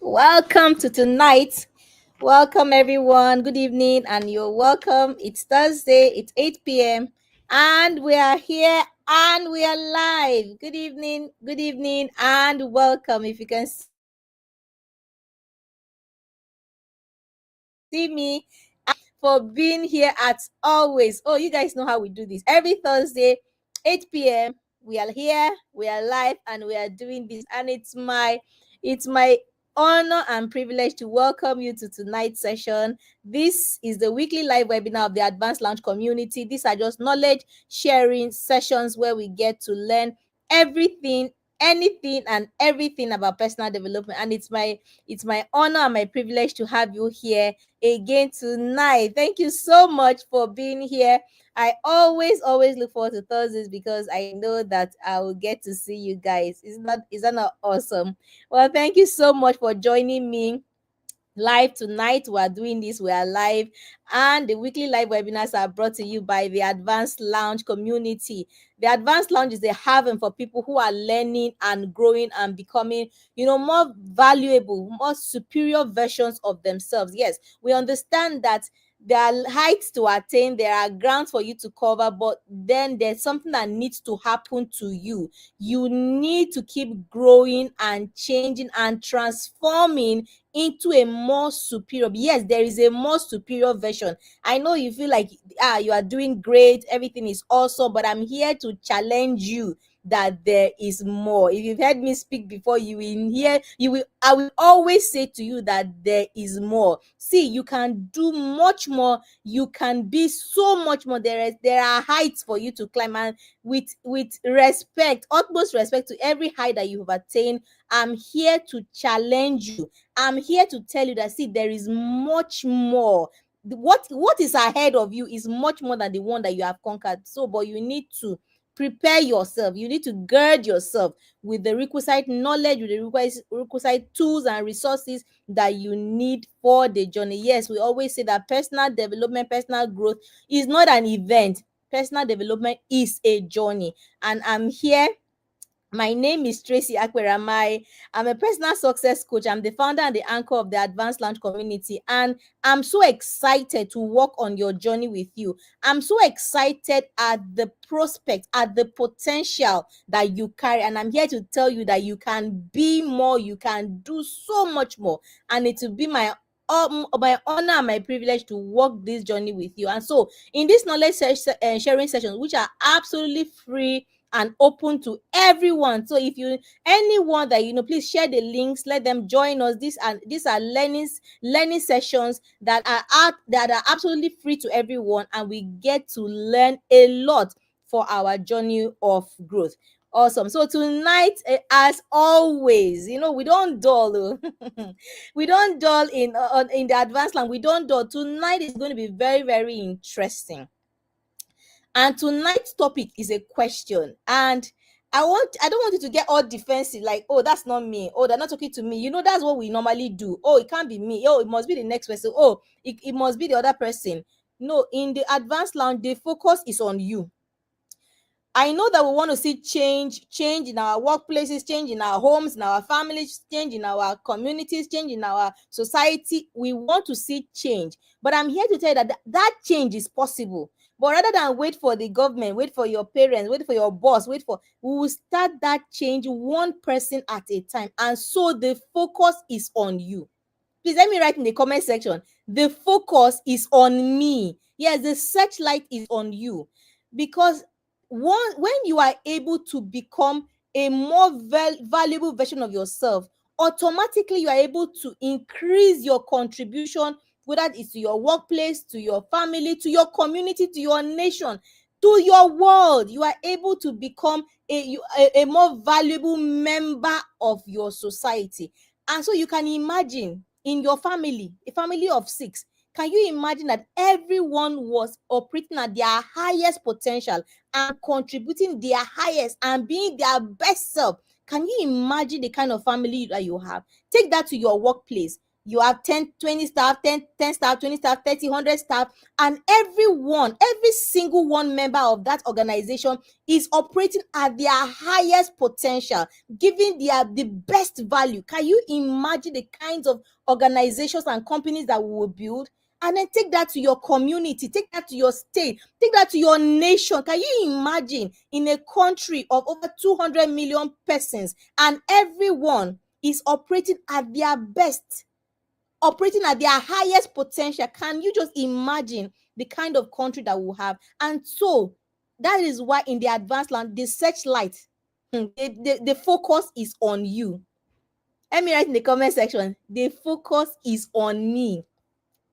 Welcome to tonight. Welcome, everyone. Good evening, and you're welcome. It's Thursday, it's 8 p.m., and we are here and we are live. Good evening, and welcome. If you can see me, for being here as always. Oh, you guys know how we do this. Every Thursday, 8 p.m. We are here, we are live, and we are doing this. And it's my honor and privilege to welcome you to tonight's session. This is the weekly live webinar of the Advanced Lounge community. These are just knowledge sharing sessions where we get to learn everything, anything and everything about personal development. And it's my honor and my privilege to have you here again tonight. Thank you so much for being here. I always look forward to Thursdays because I know that I will get to see you guys. Is that not awesome? Well, thank you so much for joining me live tonight. We are doing this, we are live, and the weekly live webinars are brought to you by the Advanced Lounge community. The Advanced Lounge is a haven for people who are learning and growing and becoming, more valuable, more superior versions of themselves. Yes, we understand that there are heights to attain, there are grounds for you to cover, but then there's something that needs to happen to you. You need to keep growing and changing and transforming into a more superior. Yes, there is a more superior version. I know you feel like you are doing great, everything is awesome, but I'm here to challenge you that there is more. If you've heard me speak before, you will hear, I will always say to you that there is more. See, you can do much more, you can be so much more. There are heights for you to climb, and with respect, utmost respect to every height that you have attained, I'm here to challenge you. I'm here to tell you that, see, there is much more. What is ahead of you is much more than the one that you have conquered. So, but you need to prepare yourself. You need to gird yourself with the requisite knowledge, with the requisite tools and resources that you need for the journey. Yes, we always say that personal development, personal growth is not an event. Personal development is a journey. And I'm here. My name is Tracy Akweramai. I'm a personal success coach. I'm the founder and the anchor of the Advanced Lounge community. And I'm so excited to walk on your journey with you. I'm so excited at the prospect, at the potential that you carry. And I'm here to tell you that you can be more, you can do so much more. And it will be my honor and my privilege to walk this journey with you. And so, in this knowledge sharing sessions, which are absolutely free and open to everyone. So if you anyone that please share the links, let them join us. These are learning sessions that are absolutely free to everyone, and we get to learn a lot for our journey of growth. Awesome. So tonight, as always, we don't dull. We don't dull in the advanced line. We don't dull. Tonight is going to be very, very interesting. And tonight's topic is a question. And I don't want you to get all defensive, like, oh, that's not me. Oh, they're not talking to me. That's what we normally do. Oh, it can't be me. Oh, it must be the next person. Oh, it must be the other person. No, in the advanced lounge, the focus is on you. I know that we want to see change in our workplaces, change in our homes, in our families, change in our communities, change in our society. We want to see change. But I'm here to tell you that that change is possible. But rather than wait for the government, wait for your parents, wait for your boss, we will start that change one person at a time. And so the focus is on you. Please let me write in the comment section, the focus is on me. Yes, the searchlight is on you. Because when you are able to become a more valuable version of yourself, automatically you are able to increase your contribution, whether it's to your workplace, to your family, to your community, to your nation, to your world. You are able to become a more valuable member of your society. And so you can imagine, in your family, a family of 6, can you imagine that everyone was operating at their highest potential and contributing their highest and being their best self? Can you imagine the kind of family that you have? Take that to your workplace. You have 10, 20 staff, 10 staff, 20 staff, 30, 100 staff, and every single one member of that organization is operating at their highest potential, giving the best value. Can you imagine the kinds of organizations and companies that we will build? And then take that to your community, take that to your state, take that to your nation. Can you imagine in a country of over 200 million persons and everyone is operating at their best, operating at their highest potential? Can you just imagine the kind of country that we'll have? And so that is why in the advanced land, the searchlight, the focus is on you. Let me write in the comment section, the focus is on me.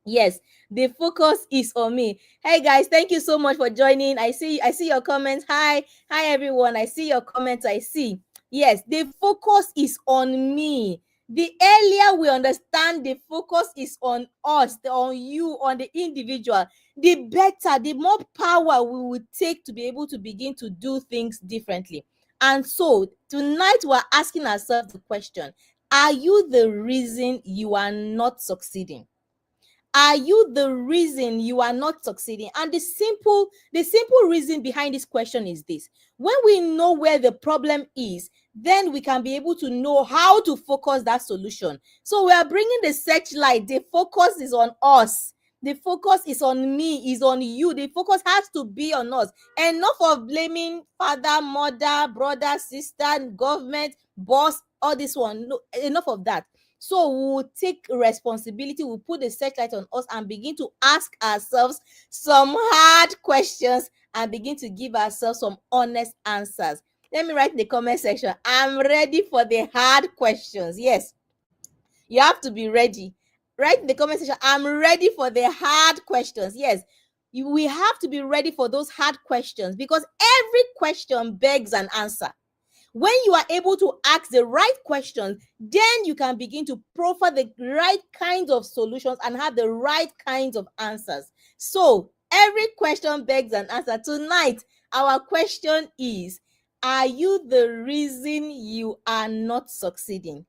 Yes, the focus is on me. Hey guys, thank you so much for joining. I see your comments. Hi everyone. I see your comments. I see. Yes, the focus is on me. The earlier we understand the focus is on us, on you, on the individual, the better, the more power we will take to be able to begin to do things differently. And so tonight we're asking ourselves the question, are you the reason you are not succeeding? Are you the reason you are not succeeding? And the simple reason behind this question is this: when we know where the problem is, then we can be able to know how to focus that solution. So we are bringing the searchlight. The focus is on us. The focus is on me, is on you. The focus has to be on us. Enough of blaming father, mother, brother, sister, government, boss, all this one. No, enough of that. So we'll take responsibility, we'll put the searchlight on us and begin to ask ourselves some hard questions and begin to give ourselves some honest answers. Let me write in the comment section, I'm ready for the hard questions. Yes, you have to be ready. Write in the comment section, I'm ready for the hard questions. Yes, we have to be ready for those hard questions because every question begs an answer. When you are able to ask the right questions, then you can begin to proffer the right kinds of solutions and have the right kinds of answers. So every question begs an answer. Tonight, our question is, are you the reason you are not succeeding?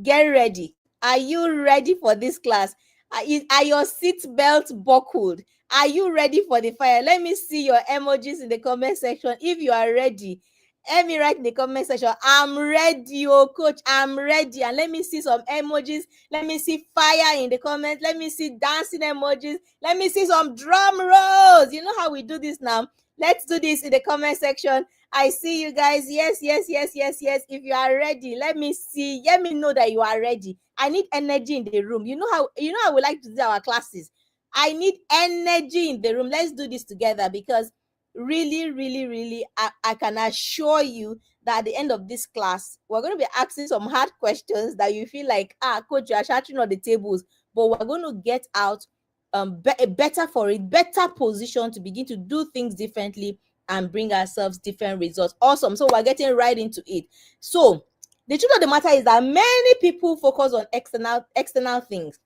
Get ready. Are you ready for this class? Are your seat belts buckled? Are you ready for the fire? Let me see your emojis in the comment section if you are ready. Let me write in the comment section, I'm ready, oh coach, I'm ready. And let me see some emojis. Let me see fire in the comments. Let me see dancing emojis. Let me see some drum rolls. You know how we do this now. Let's do this in the comment section. I see you guys. Yes. If you are ready, let me see. Let me know that you are ready. I need energy in the room. You know how I would like to do our classes. I need energy in the room. Let's do this together because really, I can assure you that at the end of this class, we're going to be asking some hard questions that you feel like, coach, you are shattering on the tables, but we're going to get out better position to begin to do things differently and bring ourselves different results. Awesome. So we're getting right into it. So the truth of the matter is that many people focus on external things.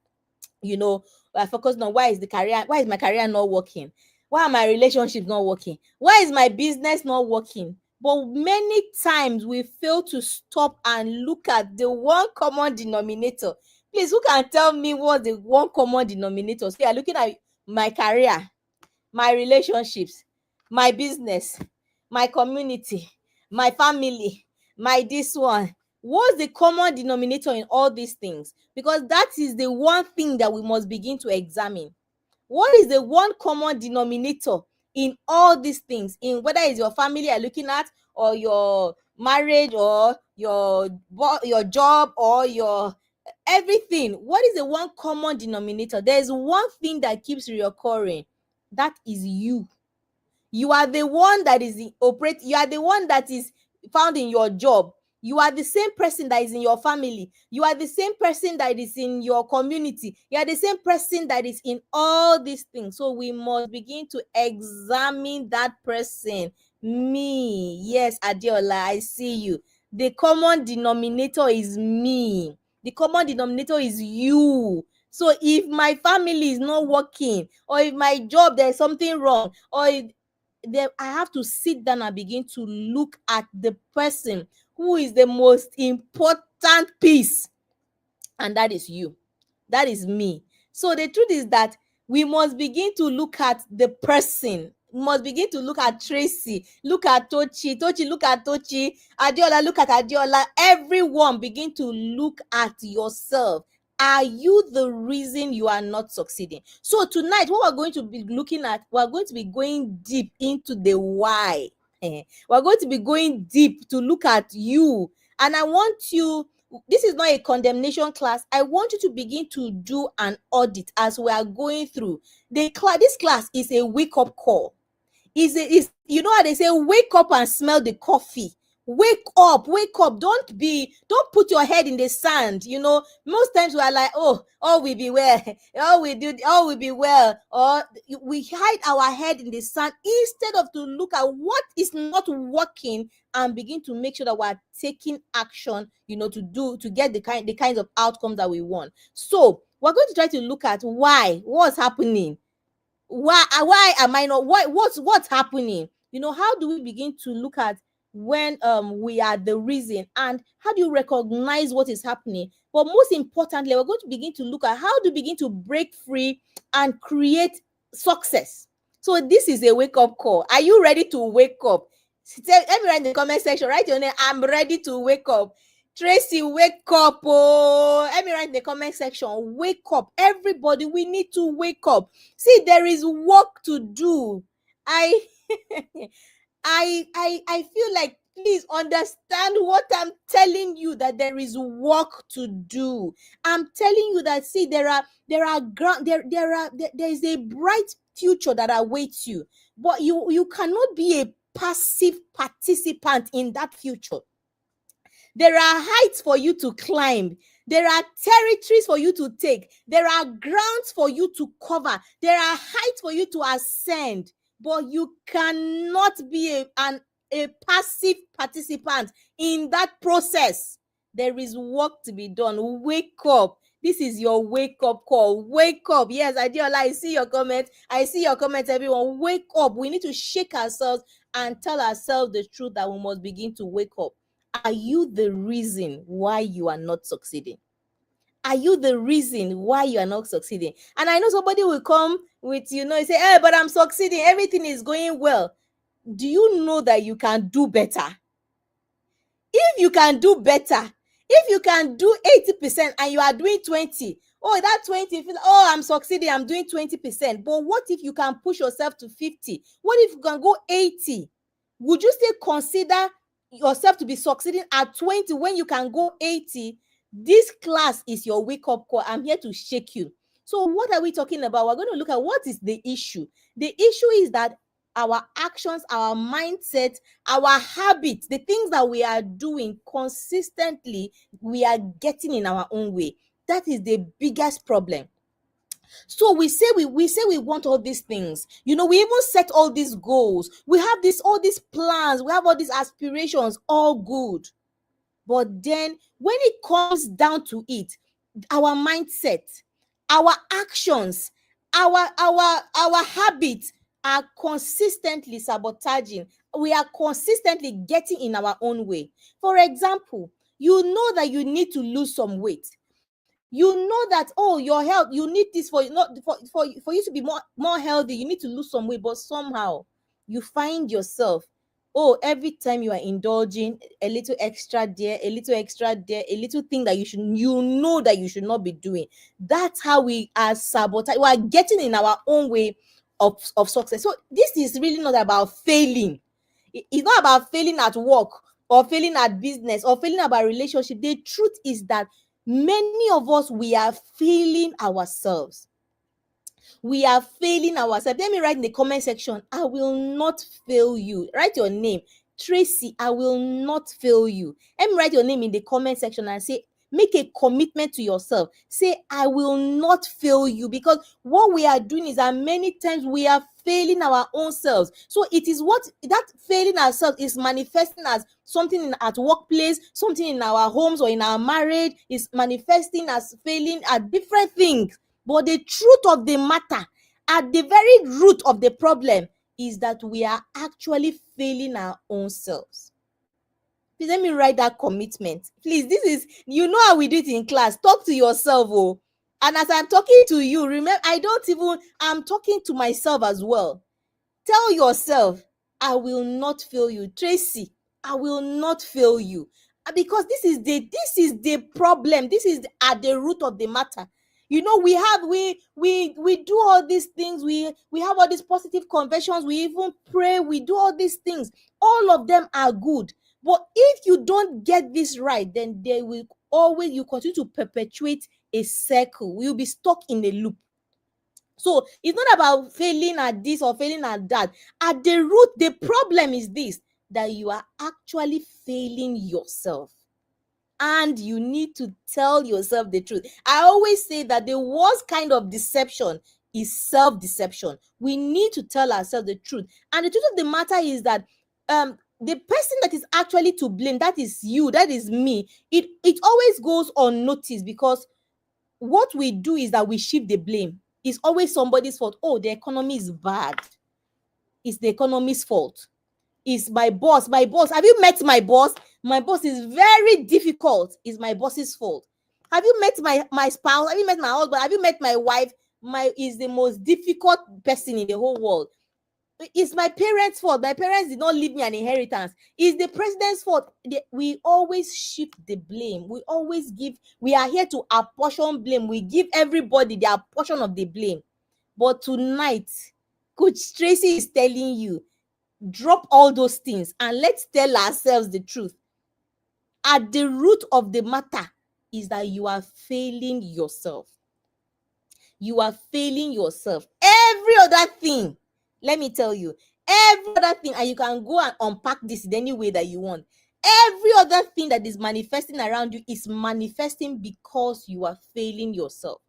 I focus on why is my career not working? Why are my relationships not working? Why is my business not working? But many times we fail to stop and look at the one common denominator. Please, who can tell me what the one common denominator? So you're looking at my career, my relationships, my business, my community, my family, my this one. What's the common denominator in all these things? Because that is the one thing that we must begin to examine. What is the one common denominator in all these things? In whether it's your family you're looking at, or your marriage, or your job, or your everything. What is the one common denominator? There's one thing that keeps reoccurring. That is you. You are the one that is you are the one that is found in your job. You are the same person that is in your family. You are the same person that is in your community. You are the same person that is in all these things. So we must begin to examine that person. Me. Yes, Adiola, I see you. The common denominator is me. The common denominator is you. So if my family is not working, or if my job there's something wrong, or if then I have to sit down and begin to look at the person who is the most important piece, and that is you. That is me. So the truth is that we must begin to look at the person. We must begin to look at Tracy, look at Tochi, look at Tochi, Adiola, look at Adiola. Everyone begin to look at yourself. Are you the reason you are not succeeding? So tonight, what we're going to be looking at, we're going to be going deep into the why. We're going to be going deep to look at you. And I want you, this is not a condemnation class. I want you to begin to do an audit as we are going through. This class is a wake-up call. Is you know how they say, wake up and smell the coffee. Wake up, wake up. Don't put your head in the sand. Most times we are like, oh, all will be well, all will be well, or we hide our head in the sand instead of to look at what is not working and begin to make sure that we're taking action, to get the kinds of outcomes that we want. So we're going to try to look at what's happening. Why am I not, what's happening? How do we begin to look at when we are the reason, and how do you recognize what is happening? But most importantly, we're going to begin to look at how to begin to break free and create success. So this is a wake-up call. Are you ready to wake up? Let me write in the comment section, write your name. I'm ready to wake up. Tracy, wake up. Oh, let me write in the comment section. Wake up. Everybody, we need to wake up. See, there is work to do. I I feel like, please understand what I'm telling you, that there is work to do. I'm telling you that, see, there is a bright future that awaits you, but you cannot be a passive participant in that future. There are heights for you to climb. There are territories for you to take. There are grounds for you to cover. There are heights for you to ascend. But you cannot be a passive participant in that process. There is work to be done. Wake up. This is your wake-up call. Wake up. Yes, Adiola, I see your comment. I see your comment, everyone. Wake up. We need to shake ourselves and tell ourselves the truth that we must begin to wake up. Are you the reason why you are not succeeding? Are you the reason why you are not succeeding? And I know somebody will come with, say, hey, but I'm succeeding. Everything is going well. Do you know that you can do better? If you can do better, if you can do 80% and you are doing 20, oh, that 20, oh, I'm succeeding, I'm doing 20%. But what if you can push yourself to 50? What if you can go 80? Would you still consider yourself to be succeeding at 20 when you can go 80? This class is your wake-up call. I'm here to shake you. So what are we talking about? We're going to look at what is the issue. The issue is that our actions, our mindset, our habits, the things that we are doing consistently, we are getting in our own way. That is the biggest problem. So we say we want all these things. We even set all these goals. We have all these plans. We have all these aspirations, all good. But then when it comes down to it, our mindset, our actions, our habits are consistently sabotaging. We are consistently getting in our own way. For example, you know that you need to lose some weight. You know that, oh, your health, you need this for you to be more healthy. You need to lose some weight, but somehow you find yourself, oh, every time you are indulging a little extra there, a little extra there, a little thing that you know that you should not be doing. That's how we are sabotaging. We are getting in our own way of success. So this is really not about failing. It's not about failing at work or failing at business or failing about relationship. The truth is that many of us, we are failing ourselves. We are failing ourselves. Let me write in the comment section, I will not fail you. Write your name. Tracy, I will not fail you. Let me write your name in the comment section and say, make a commitment to yourself. Say, I will not fail you. Because what we are doing is that many times we are failing our own selves. So it is what that failing ourselves is manifesting as something at workplace, something in our homes or in our marriage, is manifesting as failing at different things. But the truth of the matter, at the very root of the problem, is that we are actually failing our own selves. Please let me write that commitment. Please, this is, how we do it in class. Talk to yourself. Oh, And as I'm talking to you, remember, I'm talking to myself as well. Tell yourself, I will not fail you. Tracy, I will not fail you. Because this is the problem. This is at the root of the matter. You know, we do all these things. We have all these positive conversions. We even pray. We do all these things. All of them are good. But if you don't get this right, then they will always you continue to perpetuate a circle. You'll be stuck in a loop. So it's not about failing at this or failing at that. At the root, the problem is this, that you are actually failing yourself. And you need to tell yourself the truth. I always say that the worst kind of deception is self-deception. We need to tell ourselves the truth. And the truth of the matter is that the person that is actually to blame, that is you, that is me, it always goes unnoticed, because what we do is that we shift the blame. It's always somebody's fault. Oh, the economy is bad. It's the economy's fault. It's my boss. My boss. Have you met my boss? My boss is very difficult. It's my boss's fault. Have you met my spouse? Have you met my husband? Have you met my wife? My is the most difficult person in the whole world. It's my parents' fault. My parents did not leave me an inheritance. It's the president's fault. We always shift the blame. We are here to apportion blame. We give everybody their portion of the blame. But tonight, Coach Tracy is telling you, drop all those things and let's tell ourselves the truth. At the root of the matter is that you are failing yourself. You are failing yourself. Every other thing, let me tell you, every other thing, and you can go and unpack this in any way that you want. Every other thing that is manifesting around you is manifesting because you are failing yourself.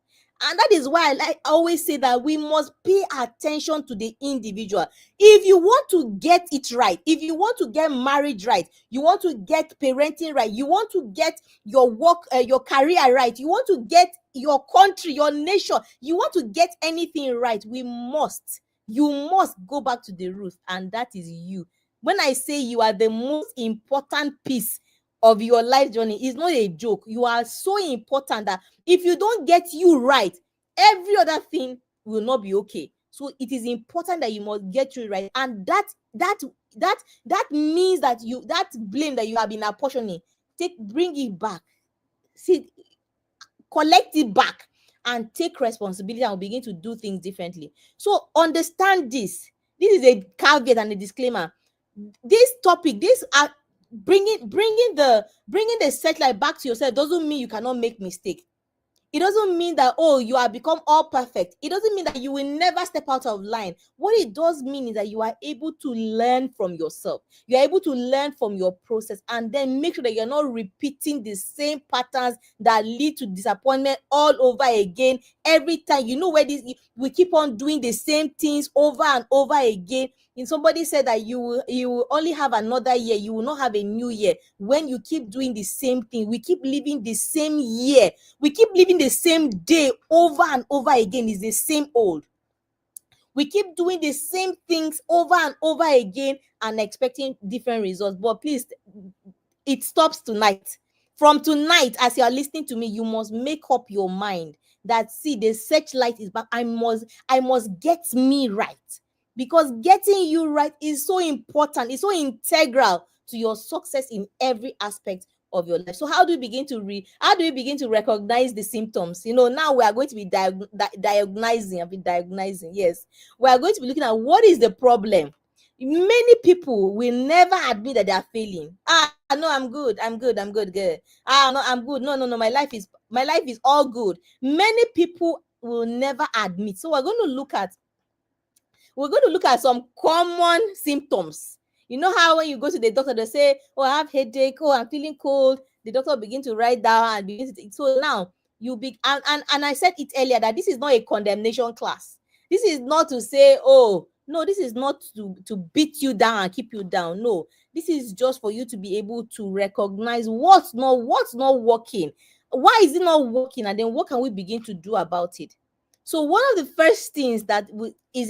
And that is why I always say that we must pay attention to the individual. If you want to get it right, if you want to get married right, you want to get parenting right, you want to get your work, your career right, you want to get your country, your nation, you want to get anything right, you must go back to the root, and that is you. When I say you are the most important piece of your life journey, it's not a joke. You are so important that if you don't get you right, every other thing will not be okay. So it is important that you must get you right, and that means that that blame that you have been apportioning, bring it back. See, collect it back and take responsibility, and begin to do things differently. So understand this. This is a caveat and a disclaimer. This topic, this bringing the satellite back to yourself doesn't mean you cannot make mistake. It doesn't mean that, oh, you have become all perfect. It doesn't mean that you will never step out of line. What it does mean is that you are able to learn from yourself. You are able to learn from your process, and then make sure that you're not repeating the same patterns that lead to disappointment all over again. Every time, you know, where we keep on doing the same things over and over again. And somebody said that you will only have another year. You will not have a new year when you keep doing the same thing. We keep living the same year. We keep living the same day over and over again. Is the same old. We keep doing the same things over and over again and expecting different results. But please, it stops tonight. From tonight, as you are listening to me, you must make up your mind that, see, the searchlight is back. I must get me right. Because getting you right is so important. It's so integral to your success in every aspect of your life. So how do we begin to recognize the symptoms? You know, now we are going to be diagnosing. Yes, we are going to be looking at what is the problem. Many people will never admit that they are failing. No, I'm good, girl. No, I'm good. No, my life is all good. Many people will never admit. So we're going to look at some common symptoms. You know how when you go to the doctor, they say, oh, I have headache, oh, I'm feeling cold. The doctor begin to write down and begin to, so now you be and I said it earlier that this is not a condemnation class. This is not to say, oh, no, this is not to beat you down and keep you down. No, this is just for you to be able to recognize what's not working. Why is it not working? And then what can we begin to do about it? So one of the first things that is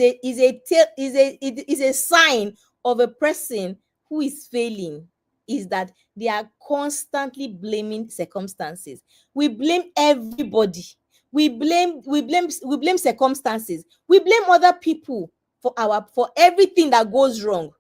a sign of a person who is failing is that they are constantly blaming circumstances. We blame everybody. We blame circumstances. We blame other people for everything that goes wrong.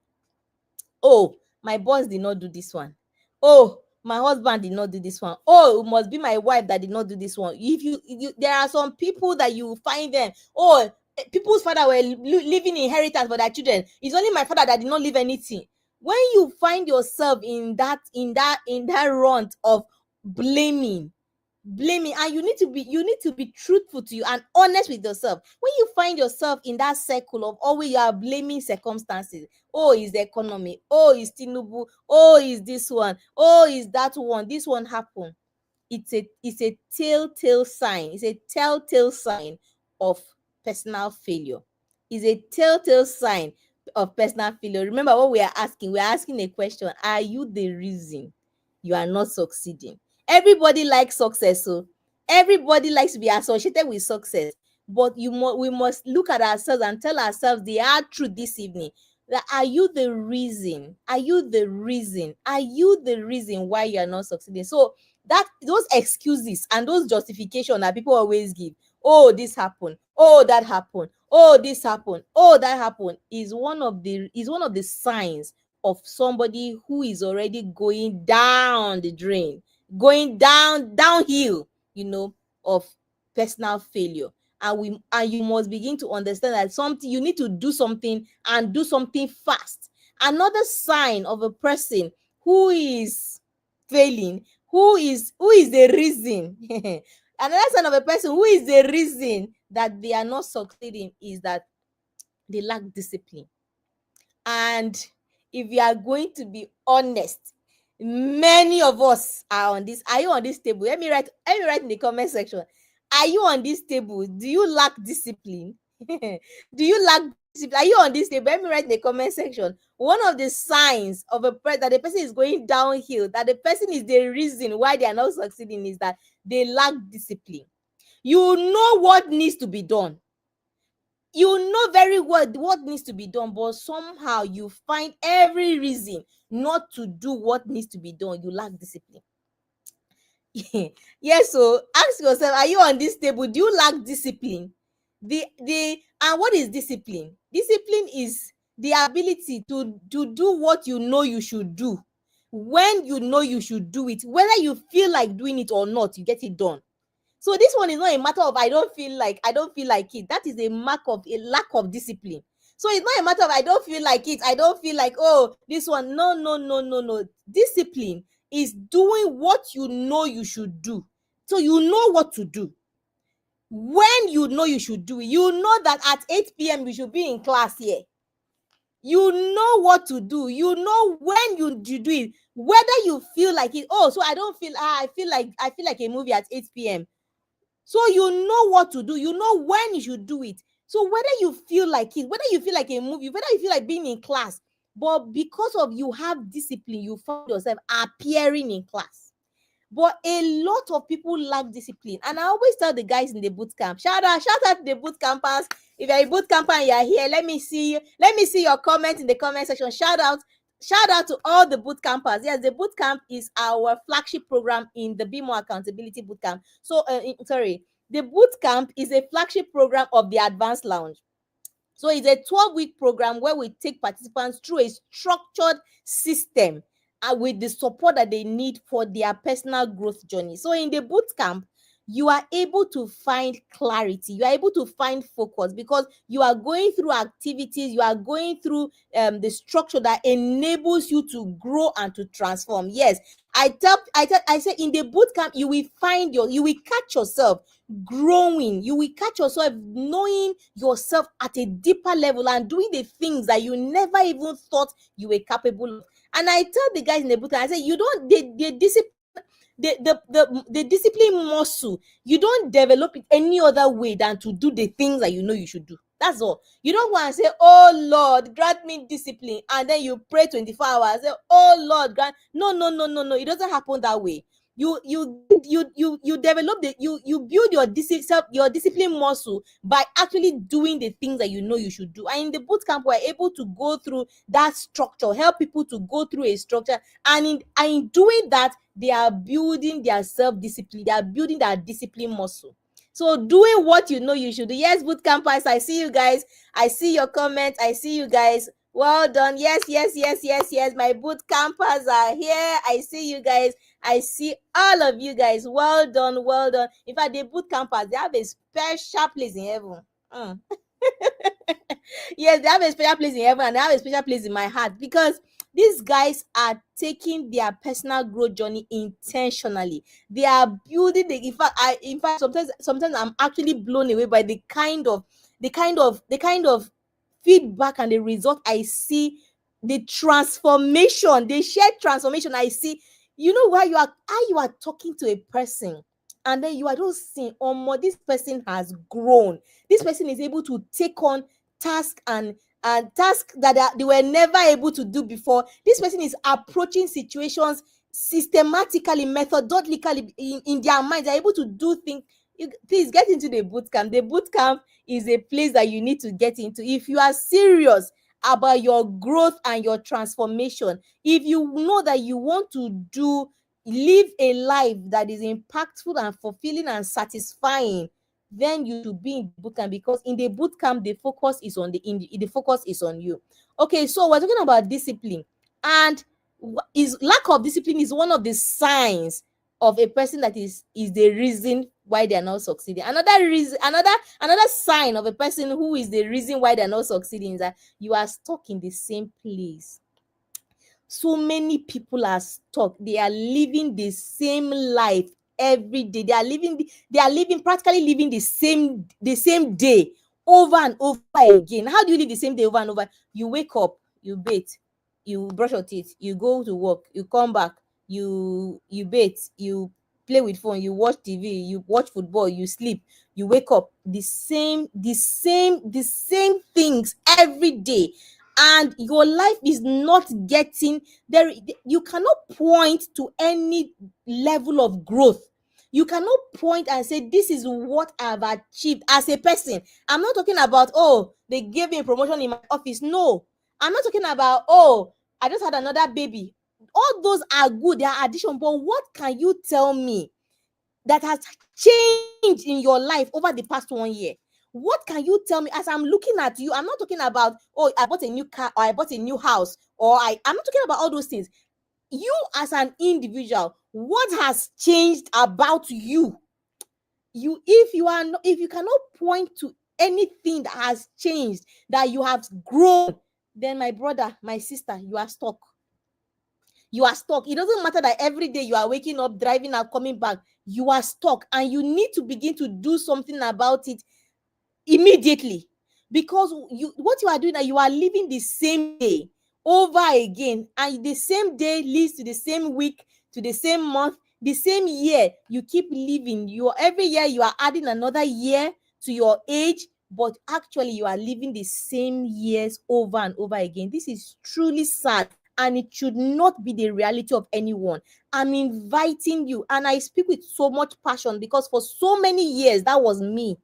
Oh, my boss did not do this one. Oh, my husband did not do this one. Oh, it must be my wife that did not do this one. If you there are some people that you find them. Oh, people's father were leaving inheritance for their children. It's only my father that did not leave anything. When you find yourself in that run of blaming, and you need to be truthful to you and honest with yourself. When you find yourself in that circle of always you are blaming circumstances, oh, is the economy, oh, is Tinubu, oh, is this one, oh, is that one, this one happened. It's a telltale sign. It's a telltale sign of personal failure. It's a telltale sign of personal failure. Remember what we are asking? We are asking a question: are you the reason you are not succeeding? Everybody likes success, so everybody likes to be associated with success. But we must look at ourselves and tell ourselves the hard truth this evening. That are you the reason? Are you the reason? Are you the reason why you are not succeeding? So that those excuses and those justification that people always give, oh, this happened, oh, that happened, oh, this happened, oh, that happened, is one of the signs of somebody who is already going down the drain, going downhill, of personal failure. And you must begin to understand that something you need to do something, and do something fast. Another sign of a person who is failing, who is the reason another sign of a person who is the reason that they are not succeeding is that they lack discipline. And if you are going to be honest, many of us are you on this table? Let me write in the comment section. Are you on this table? Do you lack discipline? Do you lack discipline? Are you on this table? Let me write in the comment section. One of the signs of that the person is going downhill, that the person is the reason why they are not succeeding, is that they lack discipline. You know what needs to be done. You know very well what needs to be done, but somehow you find every reason not to do what needs to be done. You lack discipline. Yes, so ask yourself, are you on this table? Do you lack discipline? And what is discipline? Discipline is the ability to do what you know you should do when you know you should do it, whether you feel like doing it or not. You get it done. So this one is not a matter of I don't feel like it. That is a mark of a lack of discipline. So it's not a matter of I don't feel like it. I don't feel like, oh, this one. No, no, no, no, no. Discipline is doing what you know you should do. So you know what to do. When you know you should do it, you know that at 8 p.m. you should be in class here. You know what to do. You know when you do it, whether you feel like it. Oh, so I don't feel I feel like a movie at 8 p.m. So you know what to do. You know when you should do it. So whether you feel like it, whether you feel like a movie, whether you feel like being in class, but because of you have discipline, you find yourself appearing in class. But a lot of people lack discipline. And I always tell the guys in the boot camp, shout out to the boot campers. If you're a boot camper and you're here, let me see your comment in the comment section. Shout out to all the boot campers. Yes, the boot camp is our flagship program in the Be More Accountability Boot Camp. So, the boot camp is a flagship program of the Advanced Lounge. So it's a 12-week program where we take participants through a structured system with the support that they need for their personal growth journey. So in the boot camp, you are able to find clarity. You are able to find focus because you are going through activities. You are going through the structure that enables you to grow and to transform. Yes, I say in the boot camp, you will catch yourself growing. You will catch yourself knowing yourself at a deeper level and doing the things that you never even thought you were capable of. And I tell the guys in the boot camp, I say, you don't the discipline. The discipline muscle, you don't develop it any other way than to do the things that you know you should do. That's all. You don't want to say, oh Lord, grant me discipline, and then you pray 24 hours. Say, oh Lord, grant. No. It doesn't happen that way. You develop you build your discipline muscle by actually doing the things that you know you should do. And in the boot camp, we're able to go through that structure, help people to go through a structure, and in doing that, they are building their self-discipline, they are building their discipline muscle. So doing what you know you should do. Yes, boot campers, I see you guys. I see your comments. I see you guys. Well done. Yes, yes, yes, yes, yes. My boot campers are here. I see you guys. I see all of you guys. Well done, well done. In fact, the boot campers, they have a special place in heaven. Mm. Yes, they have a special place in heaven and they have a special place in my heart, because these guys are taking their personal growth journey intentionally. They are building the, in fact sometimes I'm actually blown away by the kind of feedback and the result I see, the transformation, the shared transformation I see. You know, where you are talking to a person, and then you are just seeing, oh my, this person has grown. This person is able to take on task and tasks that they were never able to do before. This person is approaching situations systematically, methodically, in their mind. They're able to do things. Please get into the boot camp. The boot camp is a place that you need to get into if you are serious about your growth and your transformation. If you know that you want to live a life that is impactful and fulfilling and satisfying, then you should be in the boot camp, because in the boot camp the focus is on the focus is on you. Okay, so we're talking about discipline, and is lack of discipline is one of the signs of a person that is the reason why they are not succeeding. Another reason, another sign of a person who is the reason why they're not succeeding, is that you are stuck in the same place. So many people are stuck. They are living the same life every day. They are practically living the same day over and over again. How do you live the same day over and over? You wake up, you bathe, you brush your teeth, you go to work, you come back, you bathe, you play with phone, you watch TV, you watch football, you sleep, you wake up. The same things every day, and your life is not getting there. You cannot point to any level of growth. You cannot point and say, this is what I've achieved as a person. I'm not talking about, oh, they gave me a promotion in my office. No, I'm not talking about, oh, I just had another baby. All those are good, they are addition, but what can you tell me that has changed in your life over the past 1 year? What can you tell me? As I'm looking at you, I'm not talking about, oh, I bought a new car or I bought a new house, or I'm not talking about all those things. You as an individual, what has changed about you? If you cannot point to anything that has changed, that you have grown, then my brother, my sister, you are stuck. You are stuck. It doesn't matter that every day you are waking up, driving out, coming back. You are stuck, and you need to begin to do something about it immediately, because what you are doing, that you are living the same day over again, and the same day leads to the same week, to the same month, the same year. You keep living, every year you are adding another year to your age, but actually you are living the same years over and over again. This is truly sad, and it should not be the reality of anyone. I'm inviting you, and I speak with so much passion, because for so many years that was me.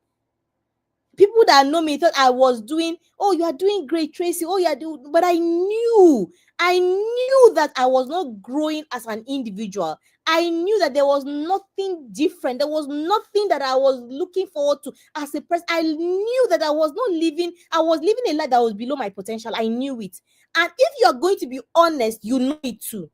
People that know me thought I was doing, oh, you are doing great, Tracy. Oh, you are doing, but I knew that I was not growing as an individual. I knew that there was nothing different. There was nothing that I was looking forward to as a person. I knew that I was living a life that was below my potential. I knew it. And if you are going to be honest, you know it too.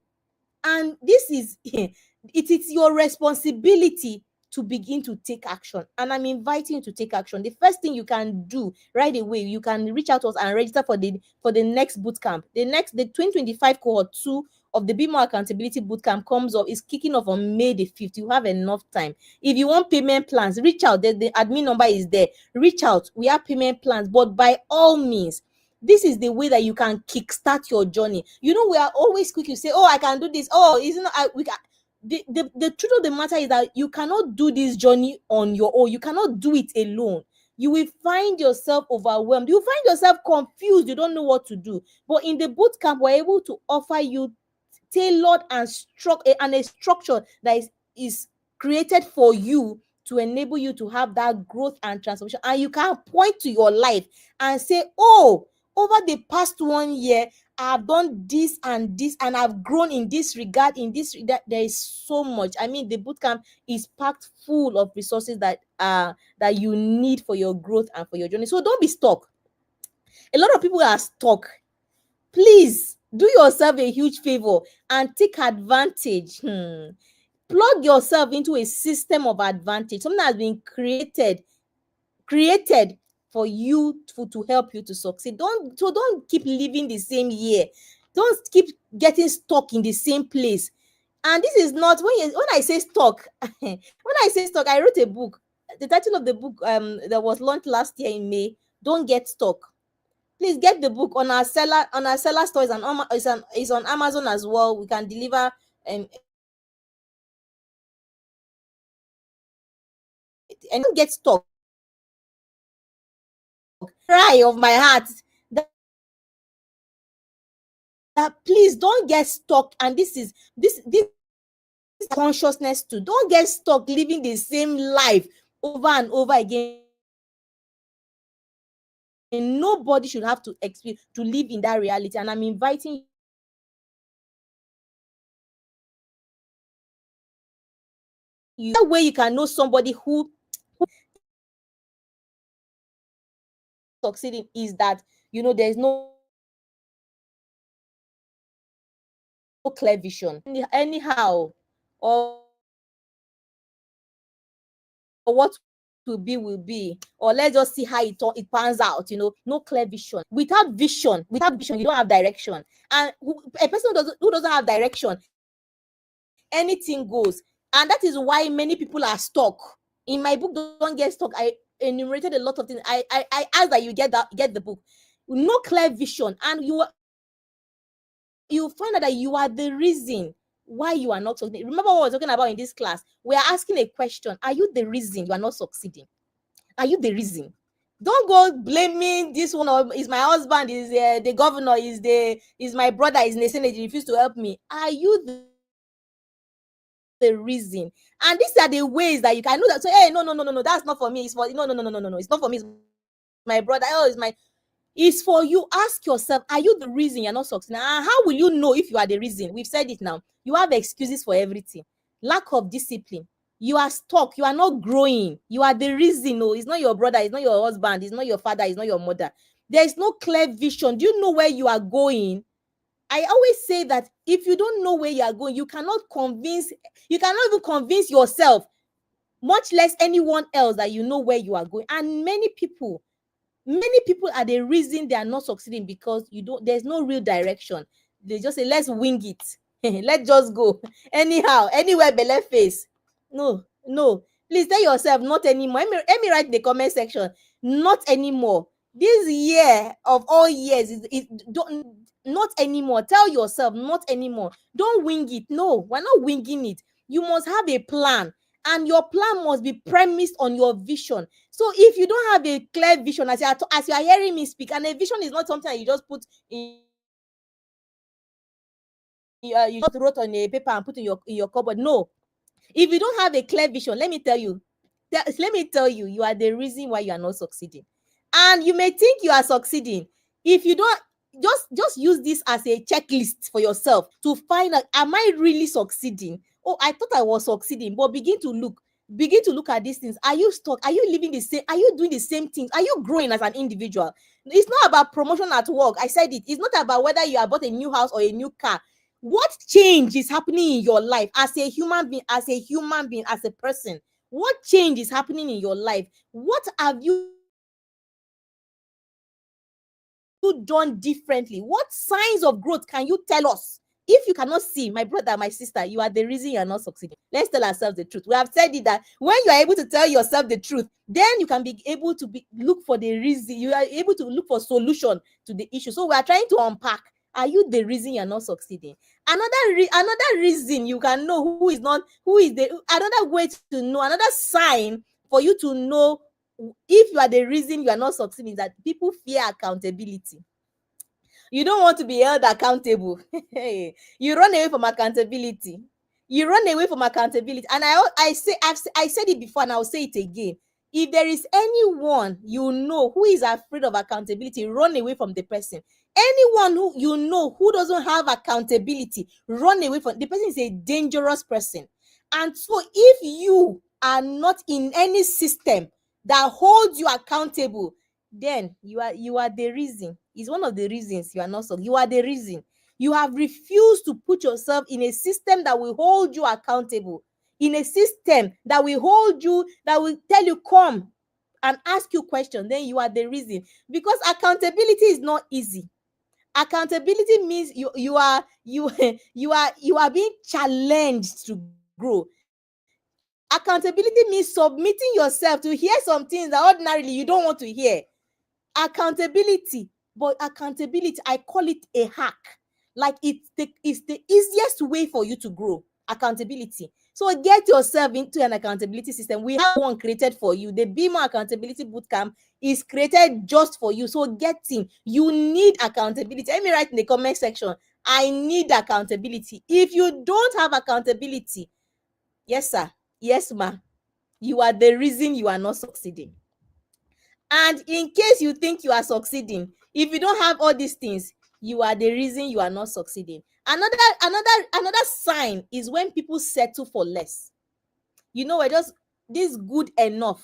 And this is it is your responsibility to begin to take action, and I'm inviting you to take action. The first thing you can do right away, you can reach out to us and register for the next boot camp. The 2025 cohort 2 of the Be More Accountability boot camp comes up, is kicking off on May the 5th. You have enough time. If you want payment plans, reach out. The admin number is there. Reach out. We have payment plans, but by all means, this is the way that you can kickstart your journey. You know, we are always quick. You say, oh, I can do this. Oh, isn't we can. The truth of the matter is that you cannot do this journey on your own. You cannot do it alone. You will find yourself overwhelmed. You find yourself confused. You don't know what to do. But in the boot camp, we're able to offer you tailored and a structure that is created for you, to enable you to have that growth and transformation. And you can point to your life and say, oh, over the past 1 year, I've done this and this, and I've grown in this regard, in this regard. There is so much. I mean, the bootcamp is packed full of resources that you need for your growth and for your journey. So don't be stuck. A lot of people are stuck. Please do yourself a huge favor and take advantage. Plug yourself into a system of advantage. Something has been created for you to help you to succeed. Don't keep living the same year. Don't keep getting stuck in the same place. And this is not when I say stuck. When I say stuck, I wrote a book. The title of the book that was launched last year in May. Don't get stuck. Please get the book on our seller stores, and it's on Amazon as well. We can deliver and don't get stuck. Cry of my heart that, that please don't get stuck. And this consciousness too. Don't get stuck living the same life over and over again. And nobody should have to experience to live in that reality. And I'm inviting you that way you can know somebody who succeeding is that there's no clear vision anyhow, or what will be, or let's just see how it pans out. No clear vision. Without vision you don't have direction. And a person who doesn't have direction, anything goes. And that is why many people are stuck. In my book, Don't Get Stuck, I enumerated a lot of things. I ask that you get the book. No clear vision, and you find out that you are the reason why you are not succeeding. Remember what we're talking about in this class? We are asking a question: are you the reason you are not succeeding? Are you the reason? Don't go blaming this one, or is my husband, is the governor, is my brother, is in the senate, he refused to help me. Are you the reason? And these are the ways that you can know that. So, hey, no, that's not for me. It's for no, it's not for me. It's my brother. Oh, it's for you. Ask yourself, are you the reason you're not succeeding? And how will you know if you are the reason? We've said it now. You have excuses for everything. Lack of discipline. You are stuck. You are not growing. You are the reason. No, it's not your brother. It's not your husband. It's not your father. It's not your mother. There is no clear vision. Do you know where you are going? I always say that if you don't know where you are going, you cannot even convince yourself, much less anyone else, that you know where you are going. And many people are the reason they are not succeeding, because there's no real direction. They just say, let's wing it. Let's just go anyhow, anywhere belle face. No, please tell yourself, not anymore. Let me write in the comment section, not anymore. This year of all years is don't not anymore. Tell yourself, not anymore. Don't wing it. No, we're not winging it. You must have a plan, and your plan must be premised on your vision. So if you don't have a clear vision, as you are hearing me speak, and a vision is not something that you just put in, you just wrote on a paper and put in your cupboard. No, if you don't have a clear vision, let me tell you, you are the reason why you are not succeeding. And you may think you are succeeding. If you don't, just use this as a checklist for yourself to find out, am I really succeeding? Oh, I thought I was succeeding, but begin to look at these things. Are you stuck? Are you living the same? Are you doing the same things? Are you growing as an individual? It's not about promotion at work. I said it. It's not about whether you have bought a new house or a new car. What change is happening in your life as a human being, as a person? What change is happening in your life? What have you done differently? What signs of growth can you tell us? If you cannot see, my brother, my sister, you are the reason you are not succeeding. Let's tell ourselves the truth. We have said it, that when you are able to tell yourself the truth, then you can be able to look for the reason. You are able to look for solution to the issue. So we are trying to unpack. Are you the reason you're not succeeding? Another reason you can know who is the another way to know, another sign for you to know if you are the reason you are not succeeding, is that people fear accountability. You don't want to be held accountable. You run away from accountability. And I said it before, and I'll say it again. If there is anyone you know who is afraid of accountability, run away from the person. Anyone who you know who doesn't have accountability, run away from the person. Is a dangerous person. And so if you are not in any system that holds you accountable, then you are the reason. It's one of the reasons you are not so. You are the reason. You have refused to put yourself in a system that will hold you accountable, in a system that will hold you, that will tell you, come and ask you questions. Then you are the reason. Because accountability is not easy. Accountability means you are being challenged to grow. Accountability means submitting yourself to hear some things that ordinarily you don't want to hear. Accountability, but accountability, I call it a hack. Like it's the easiest way for you to grow. Accountability. So get yourself into an accountability system. We have one created for you. The Beamer Accountability Bootcamp is created just for you. So get in. You need accountability. Let me write in the comment section, I need accountability. If you don't have accountability, yes sir, yes ma, you are the reason you are not succeeding. And in case you think you are succeeding, if you don't have all these things, you are the reason you are not succeeding. Another sign is when people settle for less. We're just this good enough.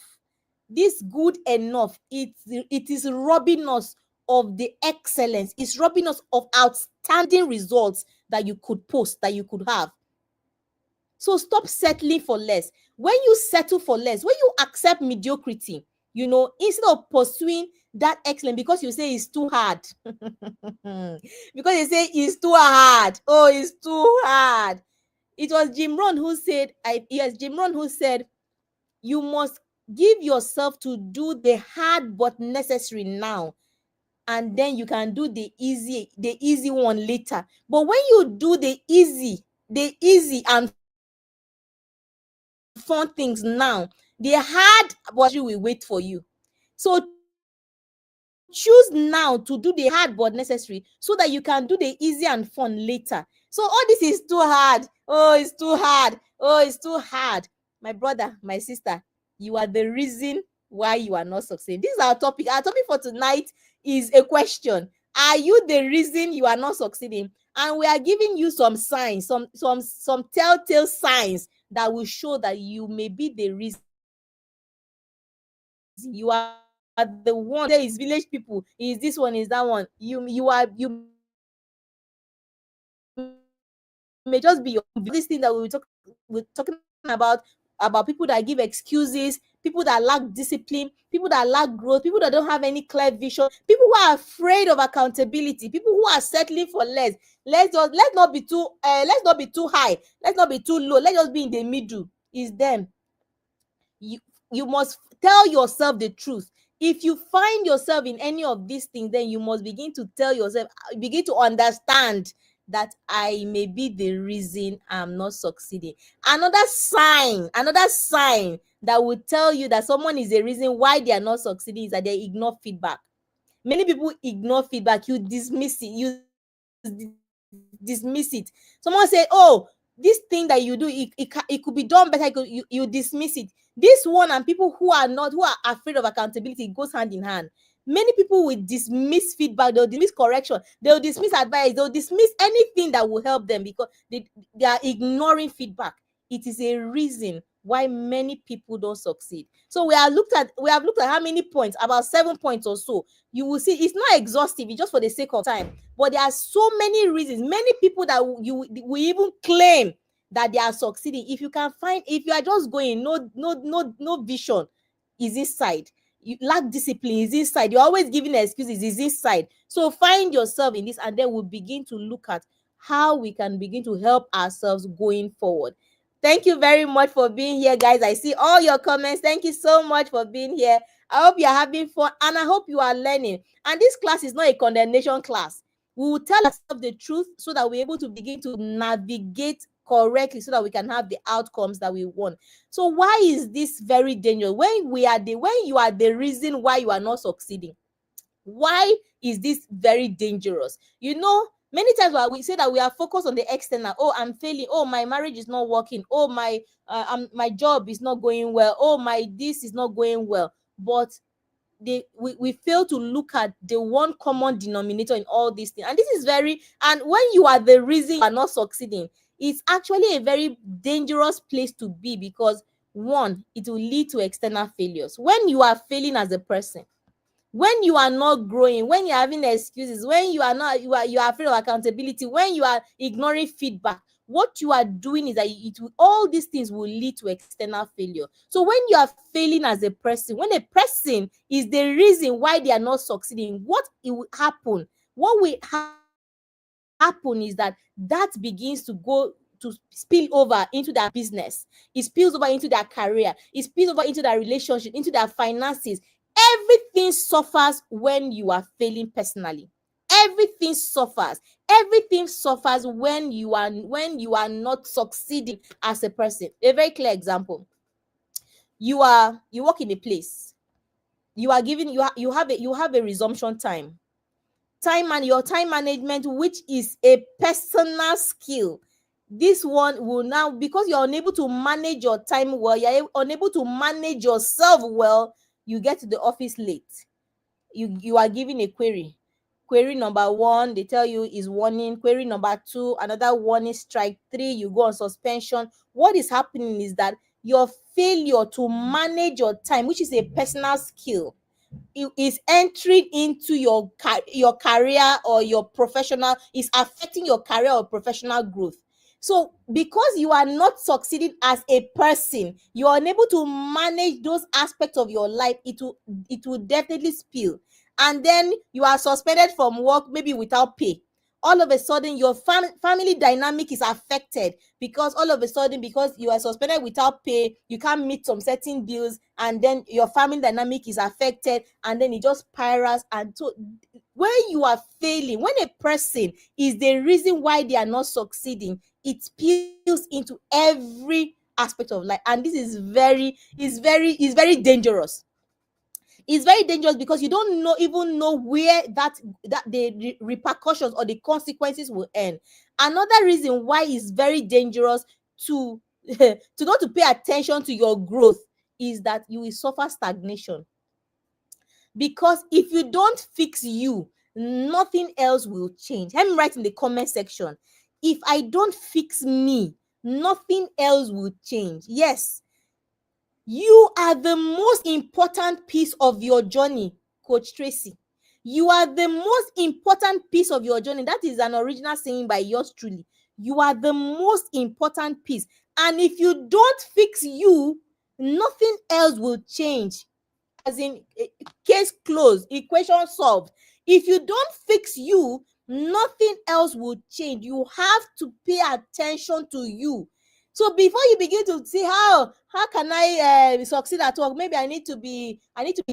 This good enough, it is robbing us of the excellence. It's robbing us of outstanding results that you could post, that you could have. So stop settling for less. When you settle for less, when you accept mediocrity, instead of pursuing that excellence because you say it's too hard, because you say it's too hard. Oh, it's too hard. It was Jim Rohn who said, you must give yourself to do the hard but necessary now, and then you can do the easy one later. But when you do the easy and fun things now, the hard but will wait for you. So choose now to do the hard but necessary so that you can do the easy and fun later. So all this is too hard. Oh, it's too hard. Oh, it's too hard. My brother, my sister, you are the reason why you are not succeeding. This is our topic. Our topic for tonight is a question. Are you the reason you are not succeeding? And we are giving you some signs, some telltale signs that will show that you may be the reason. You are the one. You may say it's village people, is this one, is that one. You may just be your this thing that we're talking about people that give excuses, people that lack discipline, people that lack growth, people that don't have any clear vision, people who are afraid of accountability, people who are settling for less. Let's not be too high, let's not be too low, let's just be in the middle. Is them. You must tell yourself the truth. If you find yourself in any of these things, then you must begin to tell yourself, begin to understand that I may be the reason I'm not succeeding. Another sign that will tell you that someone is the reason why they are not succeeding is that they ignore feedback. Many people ignore feedback. You dismiss it. Someone say, oh, this thing that you do, it could be done better. You dismiss it. This one, and people who are afraid of accountability, it goes hand in hand. Many people will dismiss feedback, they'll dismiss correction, they'll dismiss advice, they'll dismiss anything that will help them because they are ignoring feedback. It is a reason why many people don't succeed. So we have looked at how many points, about 7 points or so. You will see it's not exhaustive, it's just for the sake of time. But there are so many reasons, many people that we even claim that they are succeeding. If you are just going, no vision is inside. You lack discipline is inside. You're always giving excuses is inside. So find yourself in this, and then we'll begin to look at how we can begin to help ourselves going forward. Thank you very much for being here, guys. I see all your comments. Thank you so much for being here. I hope you're having fun, and I hope you are learning. And this class is not a condemnation class. We will tell ourselves the truth so that we're able to begin to navigate correctly so that we can have the outcomes that we want. So why is this very dangerous? When you are the reason why you are not succeeding, why is this very dangerous? Many times we say that we are focused on the external. Oh, I'm failing. Oh, my marriage is not working. Oh, my job is not going well. Oh, my this is not going well. But we fail to look at the one common denominator in all these things. And this is very, and when you are the reason you are not succeeding, it's actually a very dangerous place to be, because one, it will lead to external failures. When you are failing as a person, when you are not growing, when you're having excuses, when you are not, you are afraid of accountability, when you are ignoring feedback, what you are doing is that it will, all these things will lead to external failure. So when you are failing as a person, when a person is the reason why they are not succeeding, what it will happen, what will happen is that begins to go to spill over into their business, it spills over into their career, it spills over into their relationship, into their finances. Everything suffers when you are failing personally. Everything suffers. Everything suffers when you are not succeeding as a person. A very clear example: you work in a place, you are given you have a resumption time. Your time management, which is a personal skill, this one will now, because you're unable to manage your time well, you're unable to manage yourself well, you get to the office late. You are given a query number one, they tell you is warning. Query number two, another warning. Strike three, you go on suspension. What is happening is that your failure to manage your time, which is a personal skill, is entering into your career or your professional, is affecting your career or professional growth. So because you are not succeeding as a person, you are unable to manage those aspects of your life, it will definitely spill. And then you are suspended from work, maybe without pay. All of a sudden your family dynamic is affected, because all of a sudden, because you are suspended without pay, you can't meet some certain bills, and then your family dynamic is affected, and then it just spirals. And so when you are failing, when a person is the reason why they are not succeeding, it spills into every aspect of life. And this is very dangerous. It's very dangerous, because you don't even know where that the repercussions or the consequences will end. Another reason why it's very dangerous to to not to pay attention to your growth is that you will suffer stagnation. Because if you don't fix you, nothing else will change. Let me write in the comment section: if I don't fix me, nothing else will change. Yes, you are the most important piece of your journey, Coach Tracy. You are the most important piece of your journey. That is an original saying by yours truly. You are the most important piece. And if you don't fix you, nothing else will change. As in, case closed, equation solved. If you don't fix you, nothing else will change. You have to pay attention to you. So before you begin to see how can I succeed at work, maybe I need to be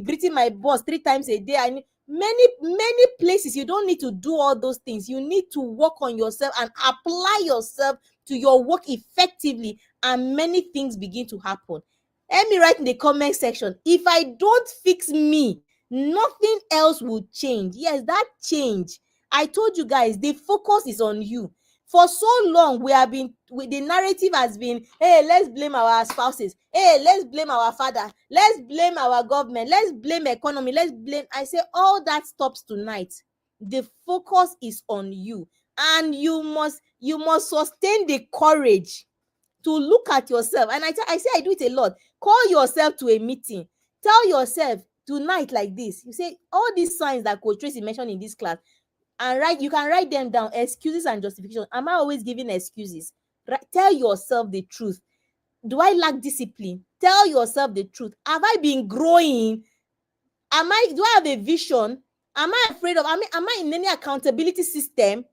greeting my boss 3 times a day. Many places you don't need to do all those things. You need to work on yourself and apply yourself to your work effectively, and many things begin to happen. Let me write in the comment section: if I don't fix me, nothing else will change. Yes, that change. I told you guys, the focus is on you. For so long, the narrative has been, hey, let's blame our spouses. Hey, let's blame our father. Let's blame our government. Let's blame economy. Let's blame. I say all that stops tonight. The focus is on you, and you must sustain the courage to look at yourself. And I say I do it a lot. Call yourself to a meeting. Tell yourself tonight like this. You say all these signs that Coach Tracy mentioned in this class, and you can write them down. Excuses and justification. Am I always giving excuses? Tell yourself the truth. Do I lack discipline? Tell yourself the truth. Have I been growing? Do I have a vision? Am I afraid of? Am I in any accountability system?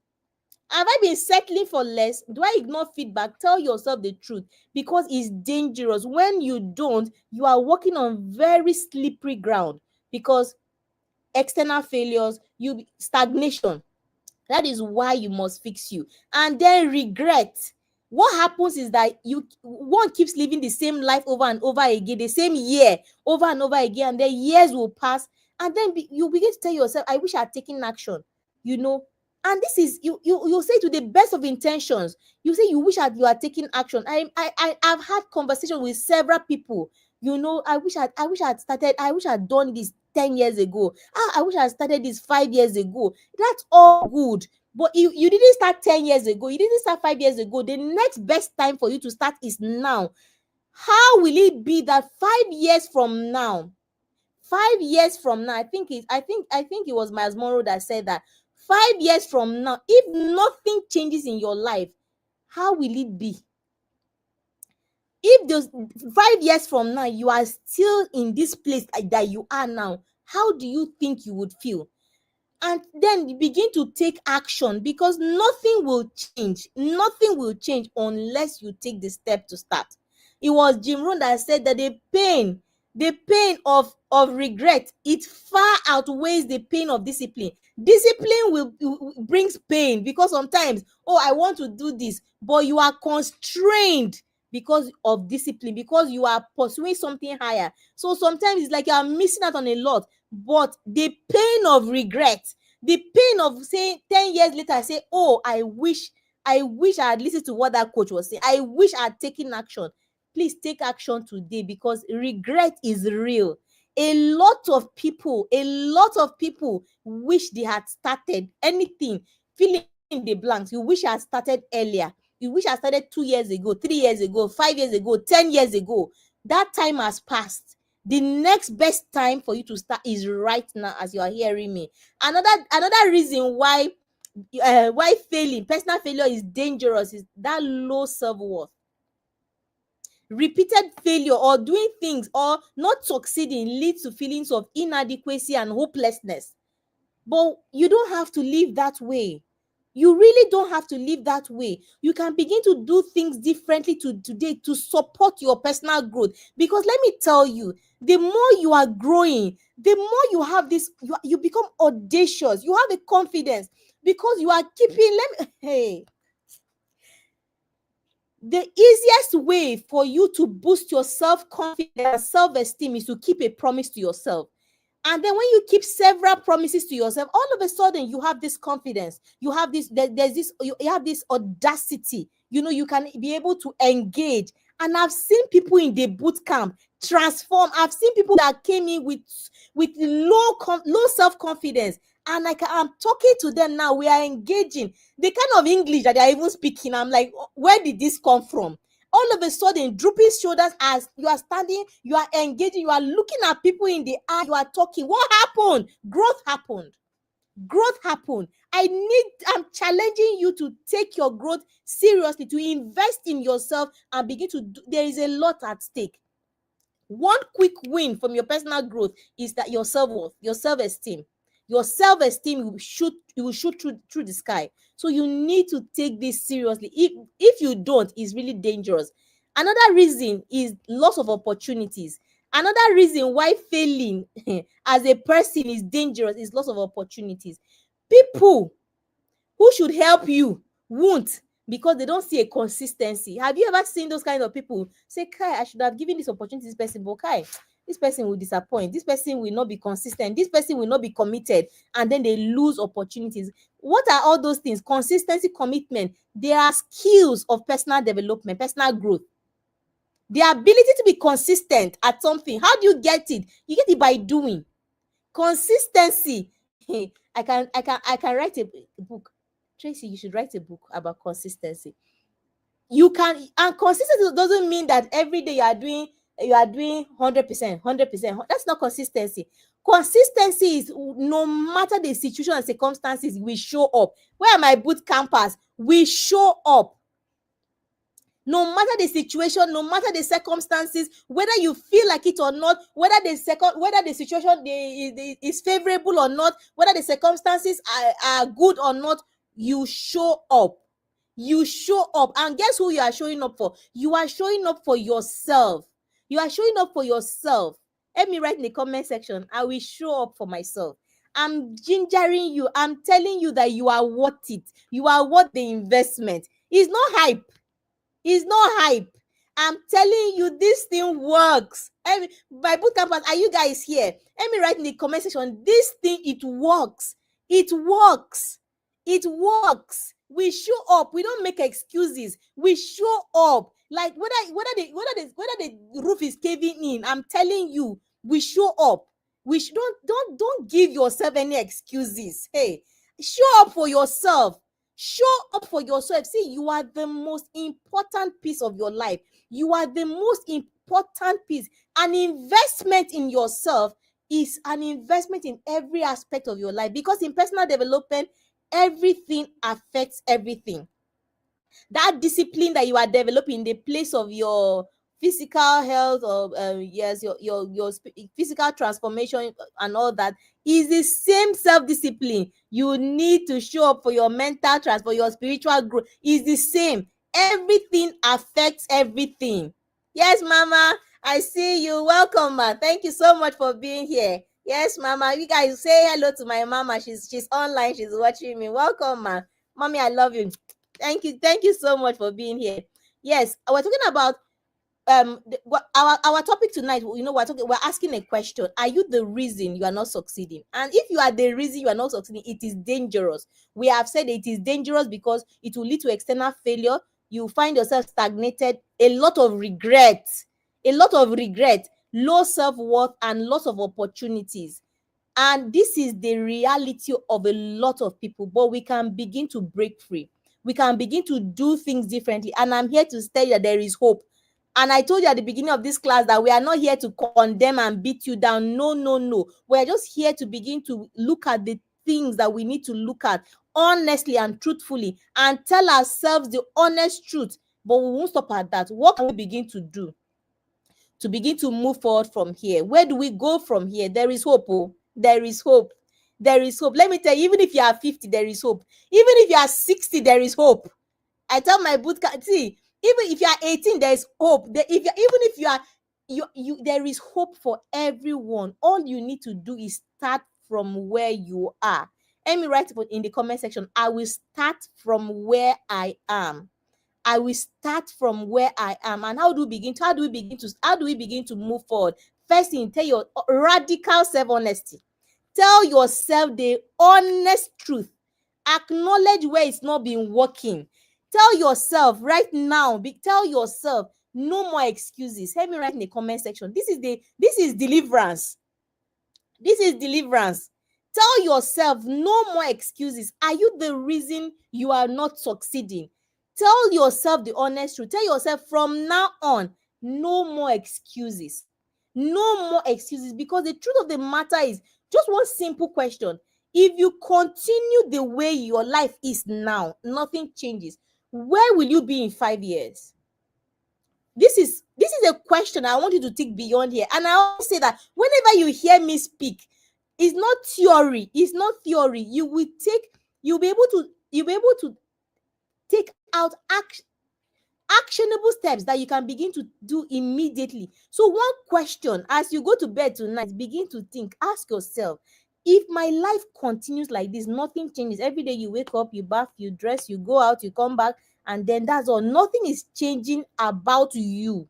Have I been settling for less? Do I ignore feedback? Tell yourself the truth, because it's dangerous. When you don't, you are walking on very slippery ground, because external failures, stagnation. That is why you must fix you. And then regret. What happens is that one keeps living the same life over and over again, the same year over and over again, and then years will pass, and then you begin to tell yourself, I wish I had taken action. You know, And this is you say to the best of intentions. You say you wish that you are taking action. I've had conversation with several people. I wish I'd done this 10 years ago. I wish I started this 5 years ago. That's all good. But you didn't start 10 years ago. You didn't start 5 years ago. The next best time for you to start is now. How will it be that 5 years from now, 5 years from now, I think it was Miles Monroe that said that 5 years from now, if nothing changes in your life, how will it be? If those 5 years from now you are still in this place that you are now, how do you think you would feel? And then you begin to take action, because nothing will change. Nothing will change unless you take the step to start. It was Jim Rohn that said that the pain of regret, it far outweighs the pain of discipline. Discipline will brings pain, because sometimes, I want to do this, but you are constrained because of discipline, because you are pursuing something higher. So sometimes it's like you are missing out on a lot. But the pain of regret, the pain of saying 10 years later, I say, I wish I had listened to what that coach was saying. I wish I had taken action. Please take action today, because regret is real. A lot of people wish they had started anything. Fill in the blanks. You wish I had started earlier. You wish I started 2 years ago, 3 years ago, 5 years ago, 10 years ago. That time has passed. The next best time for you to start is right now, as you are hearing me. Another reason why failing, personal failure, is dangerous is that low self-worth. Repeated failure or doing things or not succeeding leads to feelings of inadequacy and hopelessness. But you don't have to live that way. You really don't have to live that way. You can begin to do things differently today to support your personal growth. Because let me tell you, the more you are growing, the more you have this, you become audacious. You have a confidence, because you are keeping, the easiest way for you to boost your self-confidence and self-esteem is to keep a promise to yourself. And then when you keep several promises to yourself, all of a sudden you have this confidence. You have this, there's this, you have this audacity. You can be able to engage. And I've seen people in the boot camp transform. I've seen people that came in with low self-confidence. And I'm talking to them now. We are engaging. The kind of English that they are even speaking, I'm like, where did this come from? All of a sudden, drooping shoulders, as you are standing, you are engaging, you are looking at people in the eye, you are talking. What happened? Growth happened. Growth happened. I'm challenging you to take your growth seriously, to invest in yourself and begin to do. There is a lot at stake. One quick win from your personal growth is that your self-worth, your self-esteem. Your self-esteem will shoot through the sky. So you need to take this seriously. If you don't, it's really dangerous. Another reason is loss of opportunities. Another reason why failing as a person is dangerous is loss of opportunities. People who should help you won't, because they don't see a consistency. Have you ever seen those kind of people say, Kai, I should have given this opportunity to this person, but Kai, this person will disappoint, this person will not be consistent, this person will not be committed, and then they lose opportunities. What are all those things? Consistency, commitment. They are skills of personal development, personal growth. The ability to be consistent at something. How do you get it? You get it by doing. Consistency. I can write a book. Tracy, you should write a book about consistency. You can, and consistency doesn't mean that every day you are doing 100%, 100%. That's not consistency. Consistency is no matter the situation and circumstances, we show up. Where are my boot campers? We show up. No matter the situation, no matter the circumstances, whether you feel like it or not, whether the situation is favorable or not, whether the circumstances are good or not, you show up. You show up. And guess who you are showing up for? You are showing up for yourself. You are showing up for yourself. Let me write in the comment section, I will show up for myself. I'm gingering you. I'm telling you that you are worth it. You are worth the investment. It's not hype. It's not hype. I'm telling you, this thing works. My boot campers, are you guys here? Let me write in the comment section, this thing, it works. It works. It works. We show up. We don't make excuses. We show up. Like whether the roof is caving in, I'm telling you, we show up. Don't give yourself any excuses. Hey, show up for yourself. Show up for yourself. See, you are the most important piece of your life. You are the most important piece. An investment in yourself is an investment in every aspect of your life, because in personal development, everything affects everything. That discipline that you are developing in the place of your physical health, or yes, your physical transformation and all that, is the same self-discipline you need to show up for your mental transfer, your spiritual growth is the same. Everything affects everything. Yes, mama, I see you. Welcome, ma. Thank you so much for being here. Yes, mama, you guys say hello to my mama. She's online, she's watching me. Welcome, ma. Mommy, I love you. Thank you so much for being here. Yes, we're talking about our topic tonight. We're asking a question: are you the reason you are not succeeding? And if you are the reason you are not succeeding, it is dangerous. We have said it is dangerous because it will lead to external failure. You find yourself stagnated, a lot of regret, low self-worth, and loss of opportunities. And this is the reality of a lot of people, but we can begin to break free. We can begin to do things differently. And I'm here to tell you that there is hope. And I told you at the beginning of this class that we are not here to condemn and beat you down. No, no, no. We're just here to begin to look at the things that we need to look at honestly and truthfully, and tell ourselves the honest truth. But we won't stop at that. What can we begin to do to begin to move forward from here? Where do we go from here? There is hope. Oh, there is hope. There is hope. Let me tell you, even if you are 50, there is hope. Even if you are 60, there is hope. I tell my boot camp, see, even if you are 18, there is hope. Even if you are there is hope for everyone. All you need to do is start from where you are. Let me write it in the comment section. I will start from where I am. I will start from where I am. And how do we begin to move forward? First thing, tell your radical self-honesty. Tell yourself the honest truth. Acknowledge where it's not been working. Tell yourself right now, tell yourself no more excuses. Help me write in the comment section. This is deliverance. This is deliverance. Tell yourself no more excuses. Are you the reason you are not succeeding? Tell yourself the honest truth. Tell yourself from now on, no more excuses. No more excuses, because the truth of the matter is just one simple question. If you continue the way your life is now, nothing changes. Where will you be in 5 years? This is a question I want you to think beyond here. And I always say that whenever you hear me speak, it's not theory. It's not theory. You'll be able to take out actionable steps that you can begin to do immediately. So one question, as you go to bed tonight, begin to think. Ask yourself, if my life continues like this, nothing changes. Every day you wake up, you bath, you dress, you go out, you come back, and then that's all. Nothing is changing about you.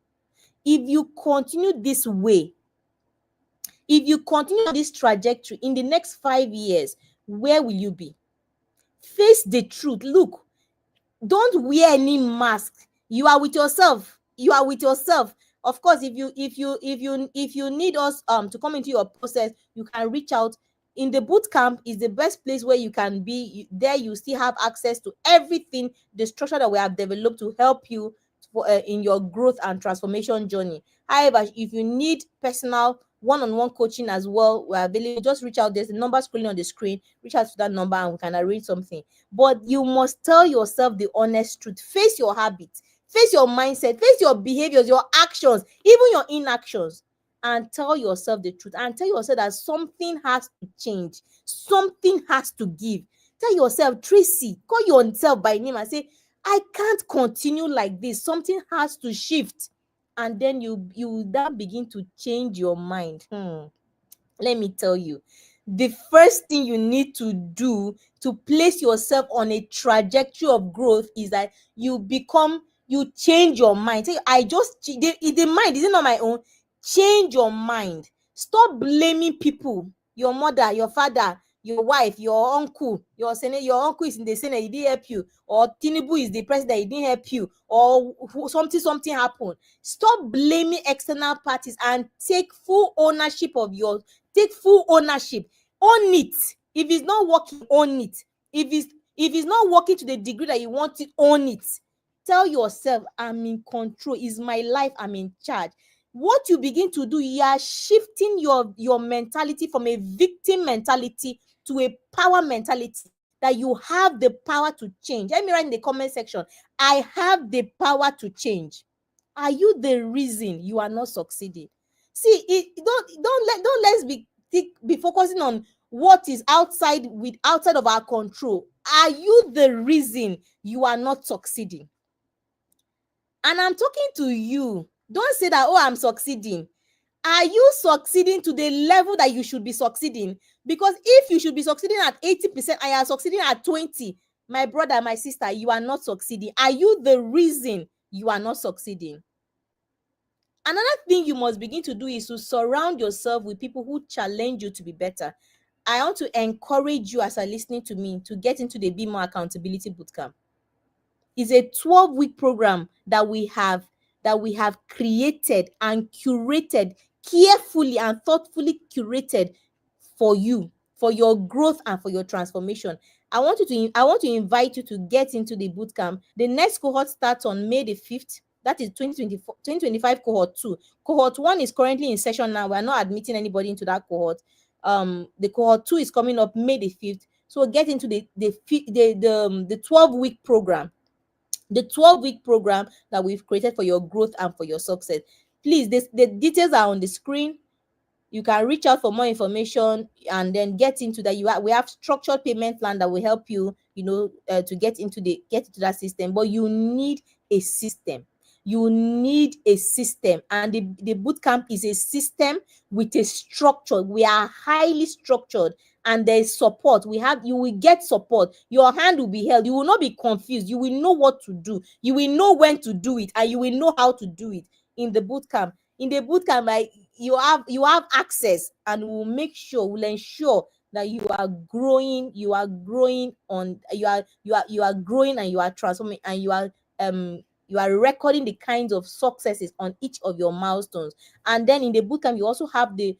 If you continue this way, if you continue this trajectory in the next 5 years, where will you be? Face the truth. Look, don't wear any mask. You are with yourself. Of course, if you need us to come into your process, you can reach out. In the boot camp is the best place where you can be. There you still have access to everything, the structure that we have developed to help you in your growth and transformation journey. However, if you need personal one-on-one coaching as well, we're available. Just reach out. There's a number scrolling on the screen. Reach out to that number and we can arrange something. But you must tell yourself the honest truth. Face your habits, face your mindset, face your behaviors, your actions, even your inactions, and tell yourself the truth. And tell yourself that something has to change. Something has to give. Tell yourself, Tracy, call yourself by name and say, I can't continue like this. Something has to shift. And then you then begin to change your mind. Let me tell you, the first thing you need to do to place yourself on a trajectory of growth is that you change your mind. Say, the mind, is it not my own? Change your mind. Stop blaming people, your mother, your father, your wife, your uncle, your uncle is in the Senate, he didn't help you, or Tinubu is the president, he didn't help you, or something happened. Stop blaming external parties and take full ownership of take full ownership. Own it. If it's not working, own it. If it's not working to the degree that you want it, own it. Tell yourself, I'm in control. It's my life. I'm in charge. What you begin to do, you are shifting your mentality from a victim mentality to a power mentality, that you have the power to change. Let me write in the comment section, I have the power to change. Are you the reason you are not succeeding? See, let's be focusing on what is outside of our control. Are you the reason you are not succeeding? And I'm talking to you. Don't say that, oh, I'm succeeding. Are you succeeding to the level that you should be succeeding? Because if you should be succeeding at 80% and you are succeeding at 20%, my brother, my sister, you are not succeeding. Are you the reason you are not succeeding? Another thing you must begin to do is to surround yourself with people who challenge you to be better. I want to encourage you, as you're listening to me, to get into the Be More Accountability Bootcamp. It's a 12-week program that we have created and curated, carefully and thoughtfully curated for you, for your growth and for your transformation. I want to invite you to get into the bootcamp. The next cohort starts on May the 5th. That is 2025 cohort 2. Cohort 1 is currently in session now. We are not admitting anybody into that cohort. The cohort 2 is coming up May the 5th. So get into the 12-week program. The 12-week program that we've created for your growth and for your success. Please, the details are on the screen. You can reach out for more information and then get into that. We have structured payment plan that will help you, to get into that system. But you need a system. You need a system, and the bootcamp is a system with a structure. We are highly structured, and there is support. You will get support. Your hand will be held. You will not be confused. You will know what to do. You will know when to do it, and you will know how to do it in the bootcamp. In the bootcamp, you have access, and we'll ensure that you are growing. You are growing and you are transforming, and you are recording the kinds of successes on each of your milestones. And then in the bootcamp, you also have the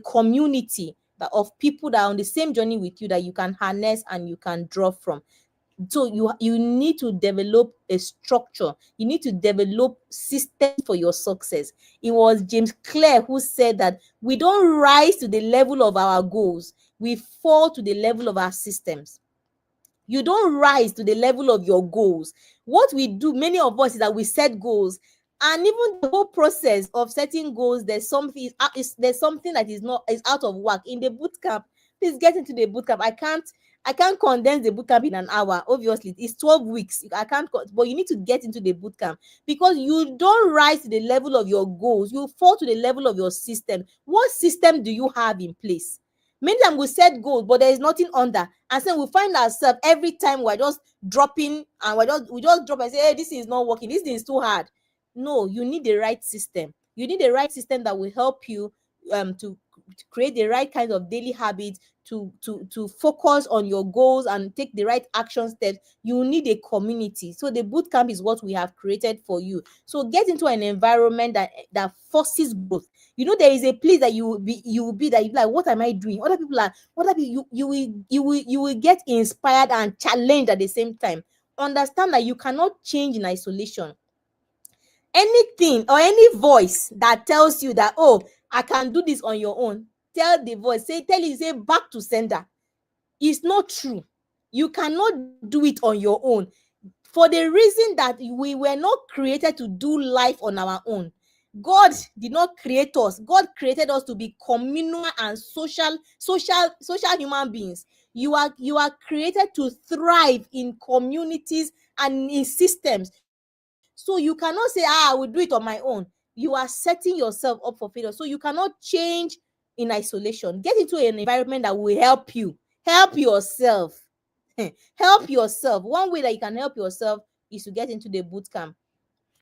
community of people that are on the same journey with you, that you can harness and you can draw from. So you need to develop a structure. You need to develop systems for your success. It was James Clear who said that we don't rise to the level of our goals, we fall to the level of our systems. You don't rise to the level of your goals. What we do, many of us, is that we set goals, and even the whole process of setting goals, there's something that is out of whack. In the bootcamp, please get into the bootcamp. I can't condense the bootcamp in an hour. Obviously, it's 12 weeks. But you need to get into the bootcamp, because you don't rise to the level of your goals. You fall to the level of your system. What system do you have in place? Many times we set goals, but there is nothing under. And so we find ourselves every time we're just dropping, and we just drop and say, hey, this is not working. This thing is too hard. No, you need the right system. You need the right system that will help you to create the right kind of daily habits, to focus on your goals and take the right action steps. You need a community. So the bootcamp is what we have created for you. So get into an environment that forces growth. There is a place that you will be that you be like, what am I doing? Other people, you will get inspired and challenged at the same time. Understand that you cannot change in isolation. Anything or any voice that tells you that, oh, I can do this on your own, tell you, say back to sender. It's not true. You cannot do it on your own, for the reason that we were not created to do life on our own. God did not create us. God created us to be communal and social human beings. You are created to thrive in communities and in systems. So you cannot say, I will do it on my own. You are setting yourself up for failure. So you cannot change in isolation. Get into an environment that will help you. Help yourself. Help yourself. One way that you can help yourself is to get into the bootcamp.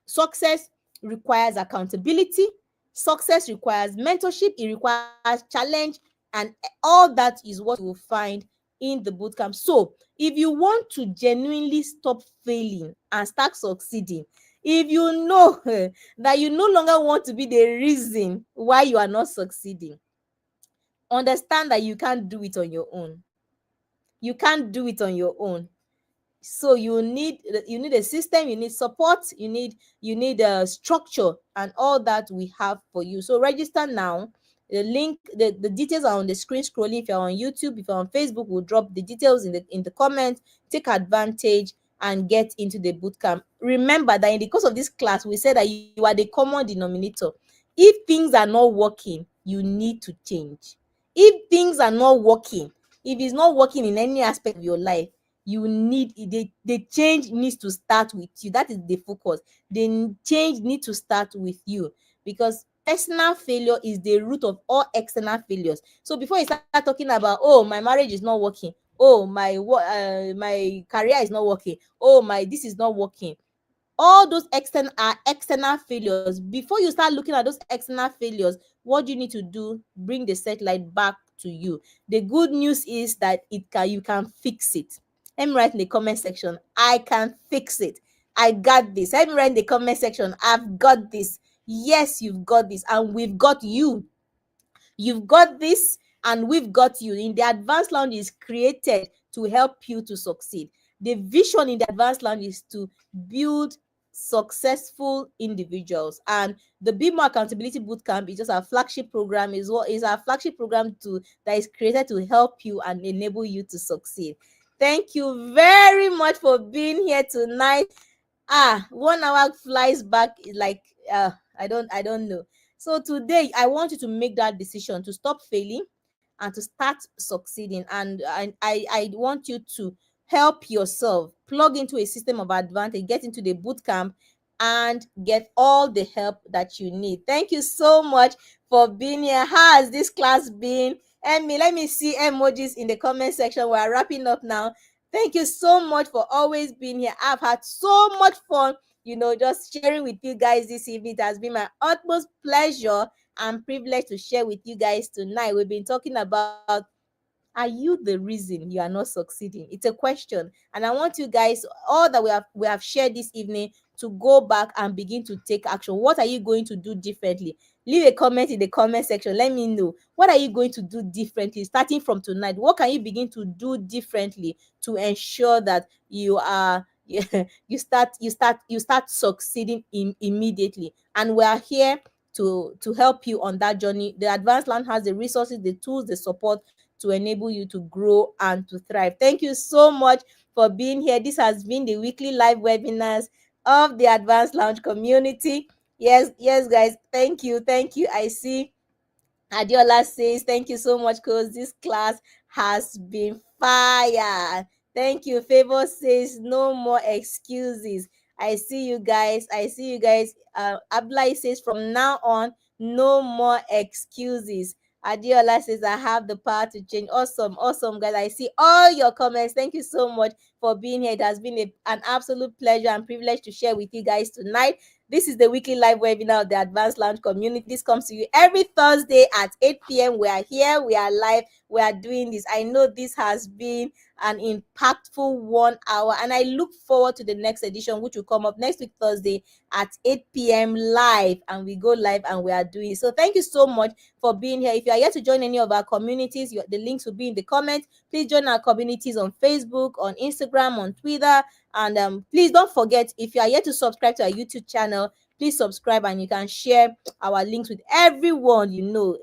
Success requires accountability. Success requires mentorship. It requires challenge. And all that is what you will find in the bootcamp. So if you want to genuinely stop failing and start succeeding, if you know that you no longer want to be the reason why you are not succeeding, understand that you can't do it on your own. You can't do it on your own. So you need a system, you need support, you need a structure, and all that we have for you. So register now. The link, the details are on the screen scrolling. If you're on YouTube, if you're on Facebook, we'll drop the details in the comments. Take advantage and get into the bootcamp. Remember that in the course of this class, we said that you are the common denominator. If things are not working, you need to change. If things are not working, if it's not working in any aspect of your life, you need the change needs to start with you. That is the focus. The change need to start with you, because personal failure is the root of all external failures. So before you start talking about, oh, my marriage is not working, oh, my career is not working, oh, my this is not working, all those external failures. Before you start looking at those external failures, what do you need to do? Bring the satellite back to you. The good news is that you can fix it. Let me write in the comment section, I can fix it. I got this. Let me write in the comment section, I've got this. Yes, you've got this, and we've got you. You've got this, and we've got you. In the Advanced Lounge is created to help you to succeed. The vision in the Advanced Lounge is to build successful individuals, and the Be More Accountability Bootcamp is just our flagship program. Is what is our flagship program that is created to help you and enable you to succeed. Thank you very much for being here tonight. 1 hour flies back like I don't know. So today I want you to make that decision to stop failing and to start succeeding. And I want you to help yourself plug into a system of advantage, get into the boot camp, and get all the help that you need. Thank you so much for being here. How has this class been? Emmy, let me see emojis in the comment section. We're wrapping up now. Thank you so much for always being here. I've had so much fun, just sharing with you guys this evening. It has been my utmost pleasure and privilege to share with you guys tonight. We've been talking about, are you the reason you are not succeeding? It's a question, and I want you guys, all that we have shared this evening, to go back and begin to take action. What are you going to do differently? Leave a comment in the comment section. Let me know, what are you going to do differently starting from tonight? What can you begin to do differently to ensure that you start succeeding immediately? And we are here to help you on that journey. The Advanced Land has the resources, the tools, the support to enable you to grow and to thrive. Thank you so much for being here. This has been the weekly live webinars of the Advanced Lounge community. Yes, guys. Thank you. I see Adiola says, thank you so much, because this class has been fire. Thank you. Favor says, no more excuses. I see you guys. Ablai says, from now on, no more excuses. Adiola says, I have the power to change. Awesome, guys. I see all your comments. Thank you so much for being here. It has been an absolute pleasure and privilege to share with you guys tonight. This is the weekly live webinar of the Advanced Lounge community. This comes to you every Thursday at 8 p.m. We are here, we are live, we are doing this. I know this has been an impactful 1 hour, and I look forward to the next edition, which will come up next week, Thursday at 8 p.m. live, and we go live and we are doing it. So thank you so much for being here. If you are yet to join any of our communities, the links will be in the comments. Please join our communities on Facebook, on Instagram, on Twitter. And please don't forget, if you are yet to subscribe to our YouTube channel, please subscribe, and you can share our links with everyone you know.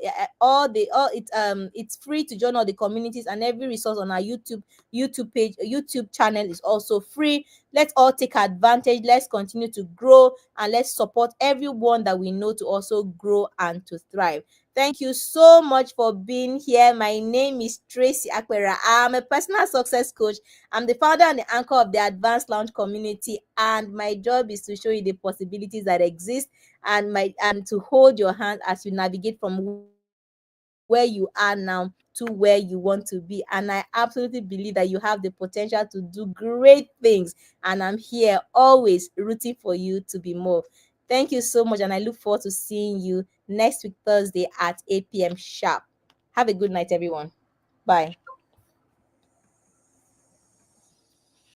It's free to join all the communities, and every resource on our YouTube page, YouTube channel is also free. Let's all take advantage. Let's continue to grow, and let's support everyone that we know to also grow and to thrive. Thank you so much for being here. My name is Tracy Akpera. I'm a personal success coach. I'm the founder and the anchor of the Advanced Lounge community, and my job is to show you the possibilities that exist, and to hold your hand as you navigate from where you are now to where you want to be. And I absolutely believe that you have the potential to do great things, and I'm here always rooting for you to be more. Thank you so much, and I look forward to seeing you next week, Thursday at 8 p.m. sharp. Have a good night, everyone. Bye.